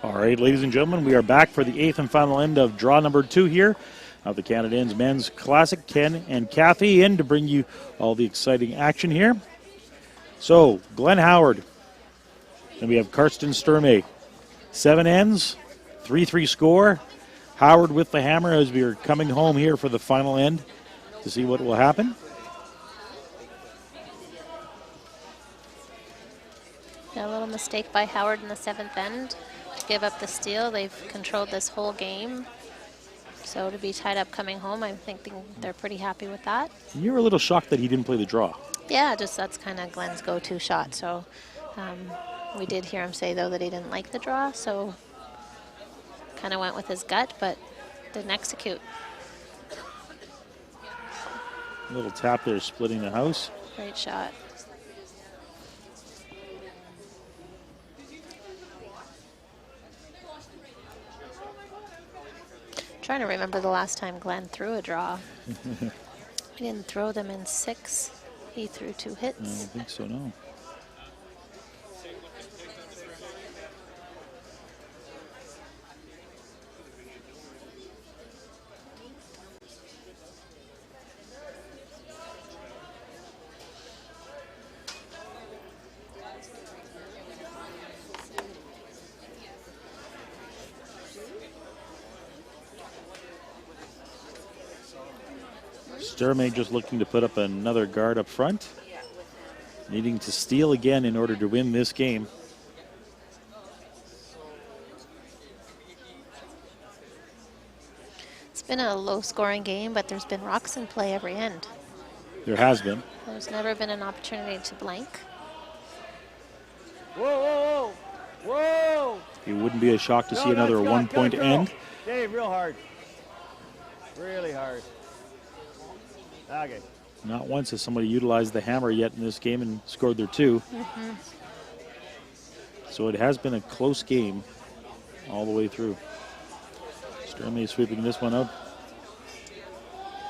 All right, ladies and gentlemen, we are back for the 8th and final end of draw number 2 here of the Canadians Men's Classic. Ken and Kathy in to bring you all the exciting action here. So, Glenn Howard, and we have Karsten Sturmey. 7 ends, 3-3 score. Howard with the hammer as we are coming home here for the final end to see what will happen. A little mistake by Howard in the 7th end to give up the steal. They've controlled this whole game. So to be tied up coming home, I'm thinking they're pretty happy with that. You were a little shocked that he didn't play the draw. Yeah, just that's kind of Glenn's go-to shot. So we did hear him say, though, that he didn't like the draw, so kind of went with his gut, but didn't execute. A little tap there, splitting the house. Great shot. Trying to remember the last time Glenn threw a draw. He didn't throw them in 6. He threw 2 I hits. don't think so, no. Sturmey just looking to put up another guard up front. Needing to steal again in order to win this game. It's been a low-scoring game, but there's been rocks in play every end. There has been. There's never been an opportunity to blank. Whoa, whoa, whoa, whoa! It wouldn't be a shock to see No, another it's one-point go. end. Dave, real hard. Really hard. Okay. Not once has somebody utilized the hammer yet in this game and scored their 2. So it has been a close game all the way through. Sturmey sweeping this one out.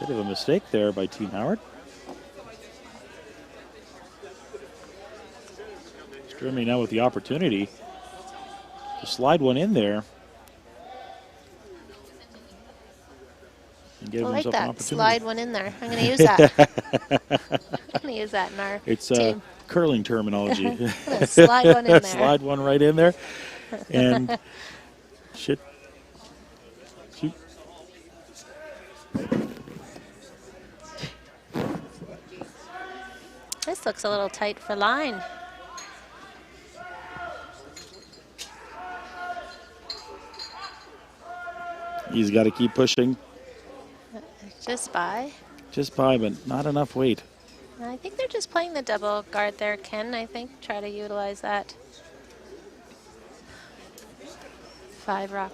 Bit of a mistake there by Team Howard. Sturmey now with the opportunity to slide one in there. And give I like himself an that. opportunity. Slide one in there. I'm going to use that. I'm going to use that in our It's team. curling terminology. Slide one in there. Slide one right in there. And shoot. This looks a little tight for line. He's got to keep pushing. Just by. Just by, but not enough weight. I think they're just playing the double guard there, Ken. I think try to utilize that 5 rock,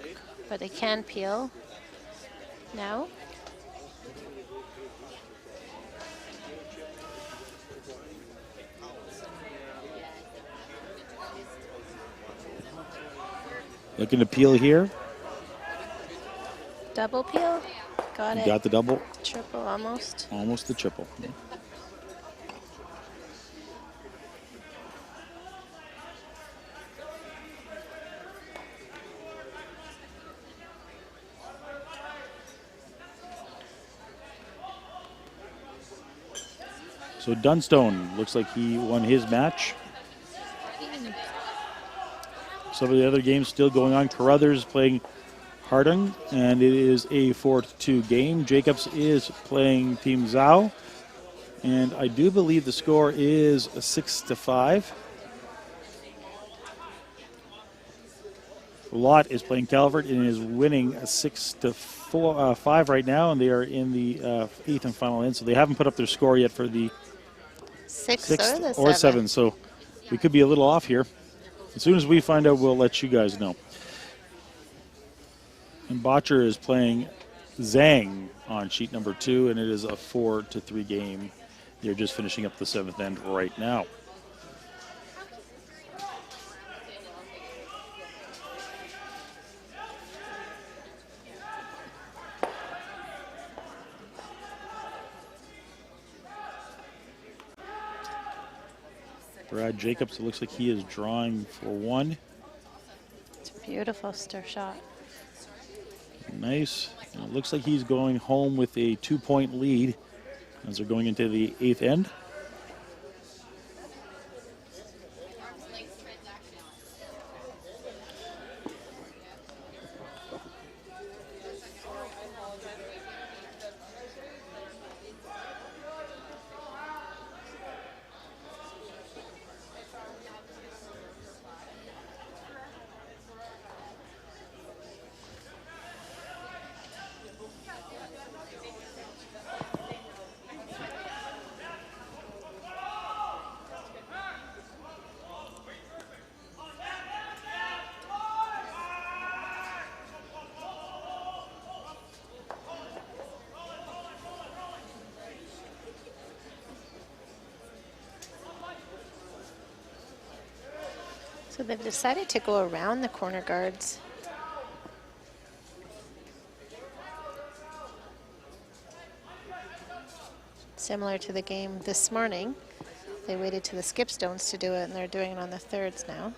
but they can peel. No. Looking to peel here. Double peel. Got it. Got the double. Triple almost. Almost the triple. So Dunstone looks like he won his match. Some of the other games still going on. Carruthers playing Harding, and it is a 4-2 game. Jacobs is playing Team Zhao, and I do believe the score is a 6-5. Lott is playing Calvert and is winning a 6-5 right now, and they are in the 8th and final end. So they haven't put up their score yet for the 6th or 7th. So we could be a little off here. As soon as we find out, we'll let you guys know. And Botcher is playing Zhang on sheet number 2, and it is a 4-3 game. They're just finishing up the 7th end right now. Brad Jacobs, it looks like he is drawing for 1. It's a beautiful stir shot. Nice. And it looks like he's going home with a 2-point lead as they're going into the 8th end. So they've decided to go around the corner guards. Similar to the game this morning. They waited to the skip stones to do it, and they're doing it on the thirds now.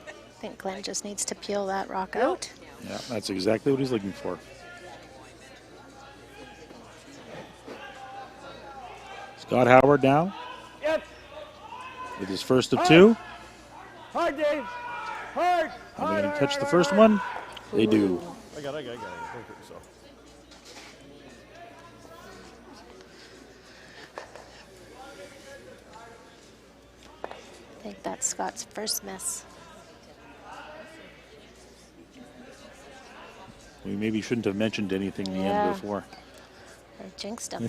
I think Glenn just needs to peel that rock out. Yeah, that's exactly what he's looking for. Scott Howard now Yep. with his first of two. Hard, Dave. Hard. Are they going to catch the first one? They do. I got it. Don't hurt yourself. I think that's Scott's first miss. We maybe shouldn't have mentioned anything in the end before. Or jinxed him.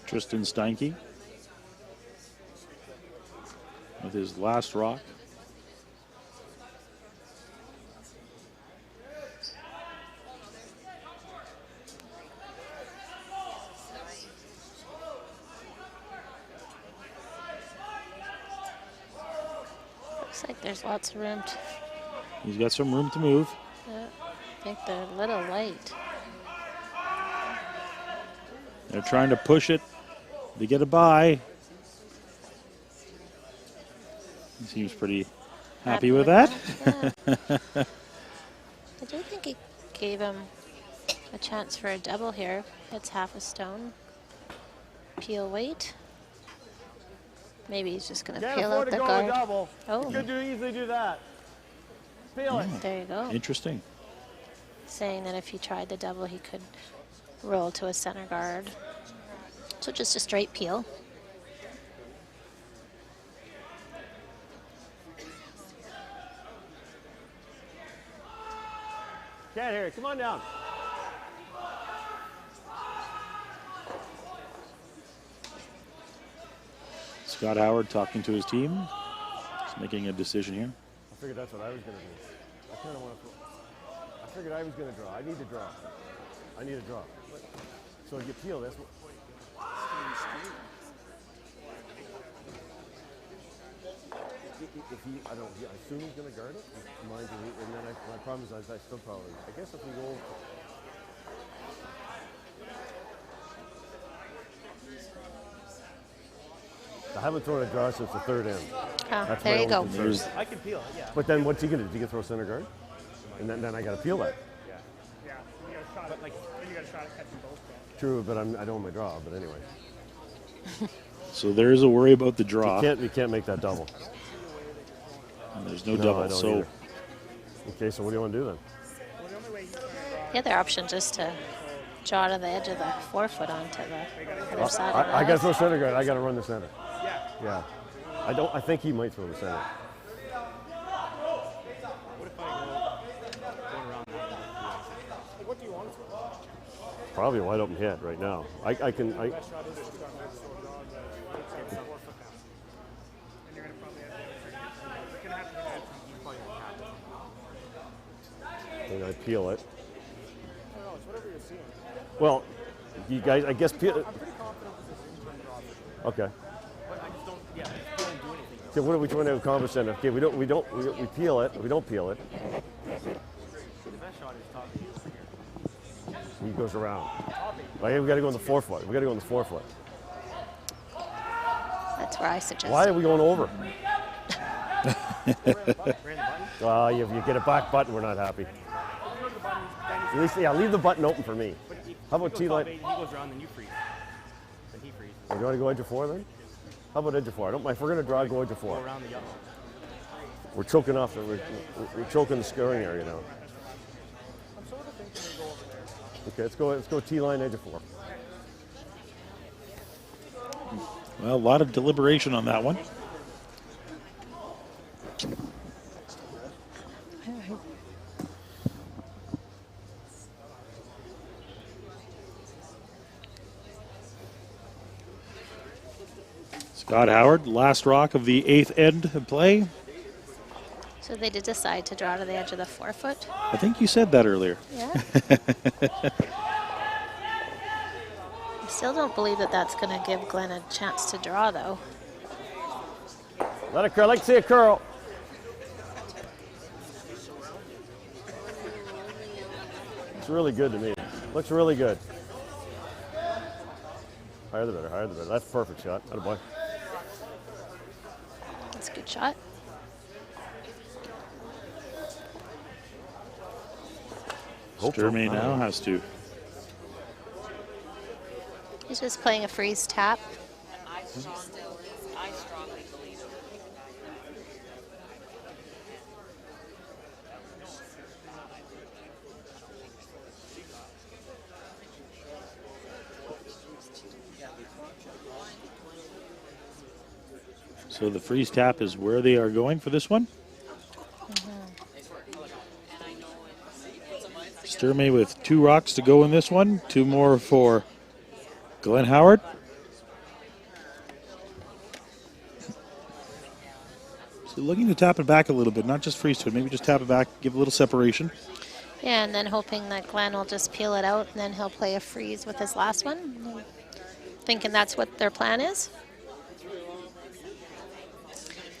Tristan Steinke with his last rock. Looks like there's lots of room. He's got some room to move. I think they're a little light. They're trying to push it to get a bye. He seems pretty happy with that. Yeah. I do think he gave him a chance for a double here. It's half a stone. Peel weight. Maybe he's just going to peel out the guard. Double. Oh. You could easily do that. Peel it. There you go. Interesting. Saying that if he tried the double, he could roll to a center guard. So just a straight peel. Can't hear it. Come on down. Scott Howard talking to his team. He's making a decision here. I figured that's what I was going to do. I kind of want to. I figured I was going to draw. I need to draw. I need to draw. So you peel this. If he, I assume he's going to guard it. And then my problem is I still probably. I guess if we go. I haven't thrown a draw since the third end. Ah, there you go. I can peel it, yeah. But then what's he going to do? Is he going to throw center guard? And then I got to peel that. Yeah. You got a shot at, you got a shot at catching both. True, but I don't want my draw. But anyway. So there is a worry about the draw. You can't make that double. And there's no double. So either. Okay, so what do you want to do then? Well, the only way he's going to The other option just to draw to the edge of the 4-foot onto the other side of the I got to throw center guard. I got to run the center. Yeah. Yeah. I think he might throw the center. What if I go around that? Like, what do you want to throw? Probably a wide open hit right now. I can. Best shot is to start with so draw the 4-foot down. And you're going to probably have to And I peel it. I don't know, it's whatever you're seeing. Well, you guys, I guess peel. I'm pretty confident this is in-turn draw. Okay. But I just don't, I just don't do anything. So what are we trying to accomplish then? Okay, we peel it. We don't peel it. The best shot is top here. He goes around. Right, we got to go on the 4-foot. We got to go on the 4-foot. That's where I suggest. Why are we going over? We're in the button. You get a back button, we're not happy. At least, yeah, leave the button open for me. How about T-line? He goes around, then you freeze. Then he freezes. You want to go edge of 4 then? How about edge of 4? I don't mind. If we're going to draw, go edge of 4. Go around the yellow. We're choking off. We're choking the scoring area now. Okay, let's go T-line edge of 4. Well, a lot of deliberation on that one. Scott Howard, last rock of the 8th end of play. So they did decide to draw to the edge of the 4-foot. I think you said that earlier. Yeah. I still don't believe that that's going to give Glenn a chance to draw, though. Let it curl. Like to see it curl. Looks really good to me. Looks really good. Higher the better, higher the better. That's a perfect shot. Attaboy. That's a good shot. Sturmey now has to. He's just playing a freeze tap. I strongly believe it. So the freeze tap is where they are going for this one. Sturmey with 2 rocks to go in this one. 2 more for Glenn Howard. So looking to tap it back a little bit, not just freeze to it, maybe just tap it back, give a little separation. Yeah, and then hoping that Glenn will just peel it out, and then he'll play a freeze with his last one. Thinking that's what their plan is.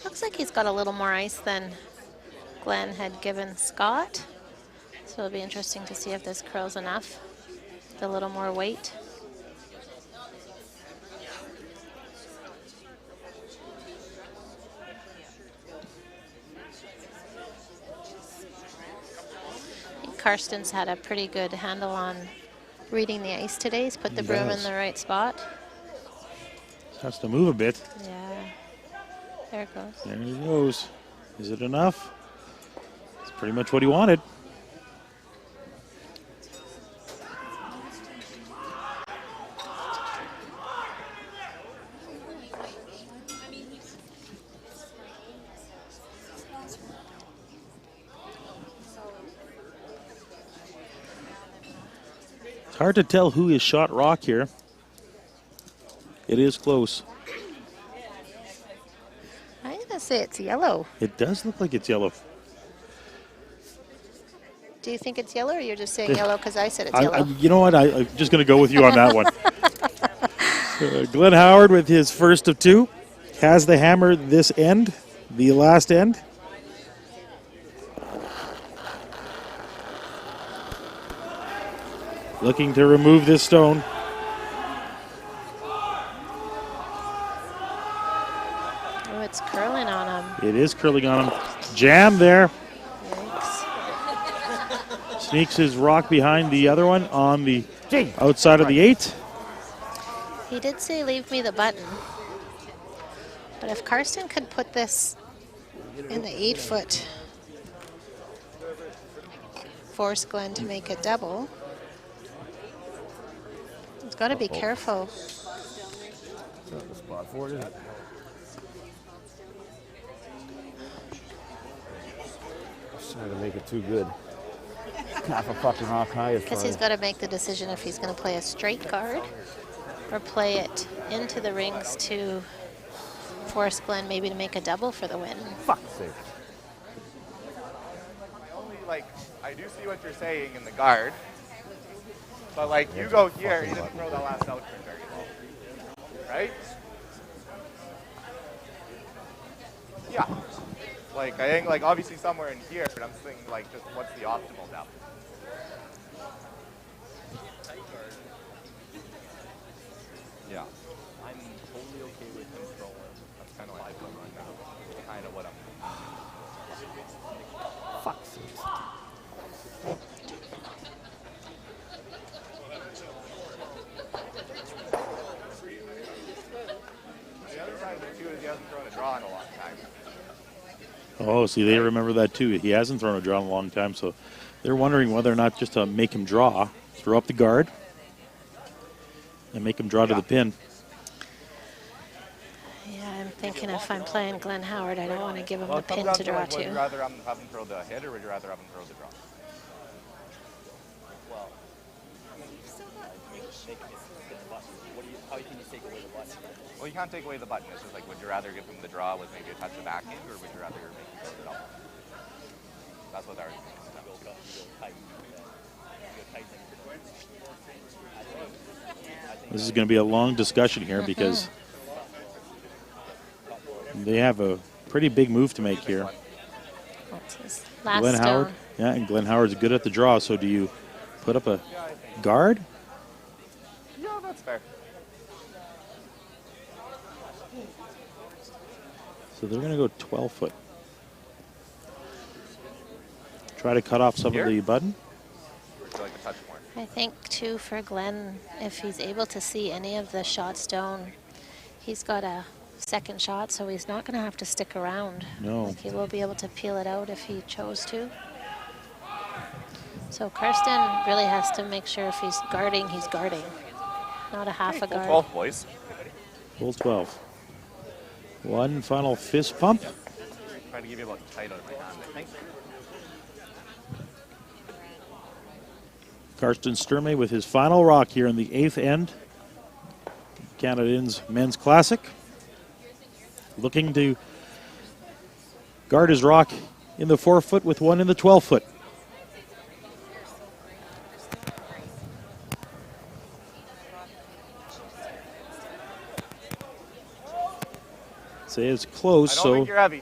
Looks like he's got a little more ice than Glenn had given Scott. So it'll be interesting to see if this curls enough with a little more weight. I think Karsten's had a pretty good handle on reading the ice today. He's put the broom in the right spot. Has to move a bit. Yeah. There it goes. There he goes. Is it enough? It's pretty much what he wanted. It's hard to tell who is shot rock here. It is close. I'm going to say it's yellow. It does look like it's yellow. Do you think it's yellow, or you're just saying yellow because I said it's yellow? You know what? I'm just going to go with you on that one. Glenn Howard with his first of 2. Has the hammer this end, the last end. Looking to remove this stone. Oh, it's curling on him. It is curling on him. Jam there. Yikes. Sneaks his rock behind the other one on the outside of the 8. He did say leave me the button. But if Karsten could put this in the 8-foot, force Glenn to make it double. He's got to be careful. Not the spot for it, is it? Just trying to make it too good. Half a fucking rock high is Because fine. he's got to make the decision if he's going to play a straight guard or play it into the rings to force Glenn maybe to make a double for the win. Fuck's sake. I do see what you're saying in the guard, but you go here, he doesn't throw that last out very well, right? Yeah. I think obviously somewhere in here, but I'm thinking just what's the optimal depth? Yeah. I'm totally okay with him throwing. That's kind of what I put right now. Kind of what I'm. Fuck. The other side of it too is he hasn't thrown a draw in a long time. Oh, see, they remember that too. He hasn't thrown a draw in a long time, so they're wondering whether or not just to make him draw, throw up the guard, and make him draw to the pin. Yeah, I'm thinking if I'm playing Glenn Howard, I don't want to give him Well, the it comes pin down to to draw like, would you to. rather have him throw the hit or would you rather have him throw the draw? Well, you can't take away the button. It's just like, would you rather give him the draw with maybe a touch of backhand, or would you rather make him throw it up? That's what the argument is. This is going to be a long discussion here because they have a pretty big move to make here. That's his last Glenn stone. Howard, yeah, and Glenn Howard's good at the draw. So do you put up a guard? Yeah, that's fair. So they're going to go 12 foot. Try to cut off some Here? of the button. Or would you like to touch more? I think, too, for Glenn, if he's able to see any of the shot stone, he's got a second shot, so he's not going to have to stick around. No. Like, he will be able to peel it out if he chose to. So Karsten really has to make sure if he's guarding, not a half a Full guard. 12, boys. Full 12. One final fist pump. Trying to give you a little tight out of my hand, I think. Karsten Sturmey with his final rock here in the 8th end. Canadians Men's Classic. Looking to guard his rock in the 4 foot with one in the 12 foot. Say it's close, I don't think so you're heavy.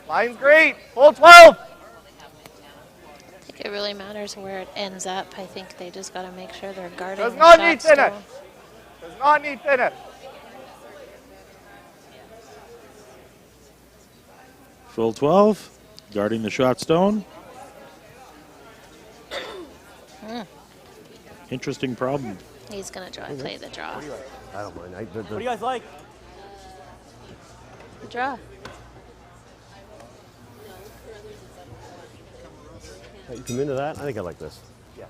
Line's great. Full 12. I think it really matters where it ends up. I think they just got to make sure they're guarding Does the not shot need finish. stone. Does not need finish. full 12, guarding the shot stone. Interesting problem. He's going to play the draw. I don't mind. What do you guys like? The draw. You come into that? I think I like this. Yeah.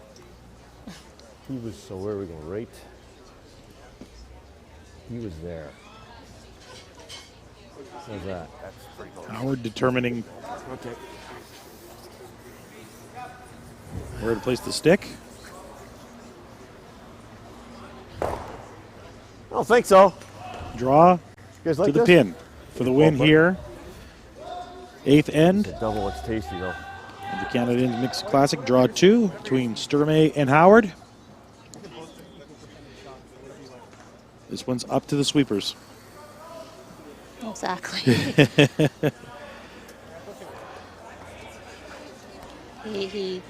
He was, so where are we going? Right? He was there. How's that? That's pretty close. Howard determining Okay. where to place the stick. I don't think so. Draw You guys to like the this? pin for the win here. 8th end It's a double. It's tasty though. of the Canadians Mixed Classic. Draw 2 between Sturmey and Howard. This one's up to the sweepers. Exactly. he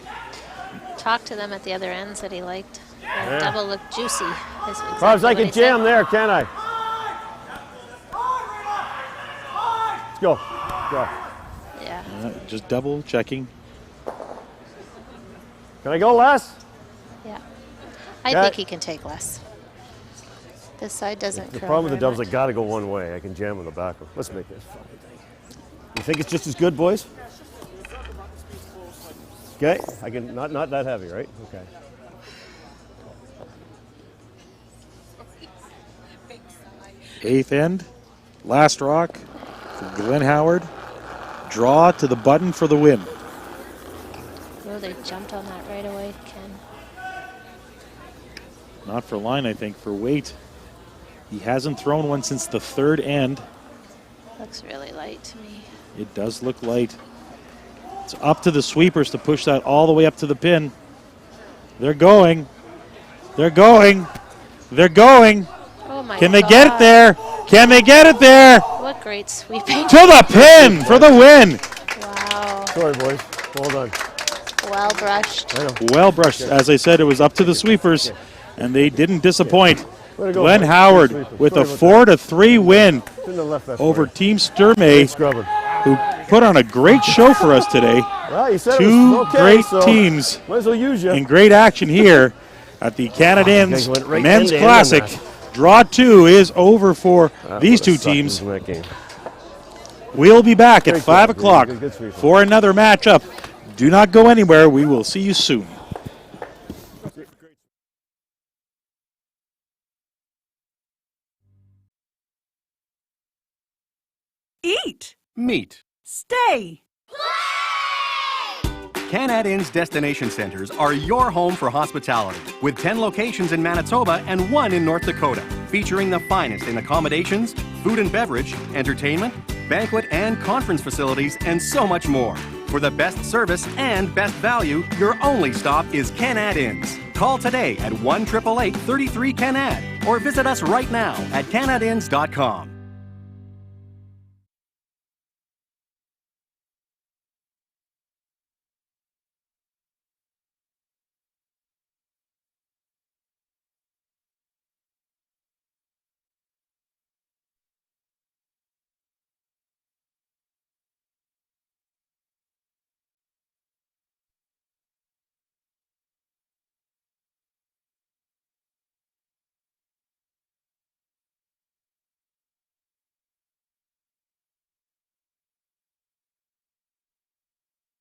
talked to them at the other end, said he liked the double looked juicy. Is exactly Probs, I what can he jam said. there, can I? Let's go. Go. Yeah, Just double checking. Can I go, Les? yeah. I Okay. think he can take less. This side doesn't The curl problem with the very doubles, I much. gotta go one way. I can jam on the back one. Let's make this fucking thing. You think it's just as good, boys? Okay, I can not that heavy, right? Okay. Eighth end, last rock for Glenn Howard. Draw to the button for the win. Oh, they jumped on that right away, Ken. Not for line, I think, for weight. He hasn't thrown one since the third end. Looks really light to me. It does look light. It's up to the sweepers to push that all the way up to the pin. They're going. They're going. They're going. Oh my Can they God. get it there? Can they get it there? What great sweeping. To the pin for the win. Wow. Sorry, boys. Well done. Well brushed. I know. Well brushed. As I said, it was up to the sweepers, and they didn't disappoint. Way to go, Glenn boys. Howard Good sweeper. with a Sorry about 4-3 win Shouldn't have left that over for you. Team Great Sturmey, scrubbing. who put on a great show for us today. Well, you said it Two was okay, great so teams might as well use you. in great action here at the Canad You Inns guys went right Men's end to end on Classic. that. Draw 2 is over for That these would've two sucked teams. in that game. We'll be back at Great 5 job, o'clock good sweeper. for another matchup. Do not go anywhere. We will see you soon. Eat. Meet. Stay. Canad Inn's destination centers are your home for hospitality, with 10 locations in Manitoba and 1 in North Dakota, featuring the finest in accommodations, food and beverage, entertainment, banquet and conference facilities, and so much more. For the best service and best value, your only stop is Canad Inns. Call today at 1-888-33-CANAD or visit us right now at canadinns.com.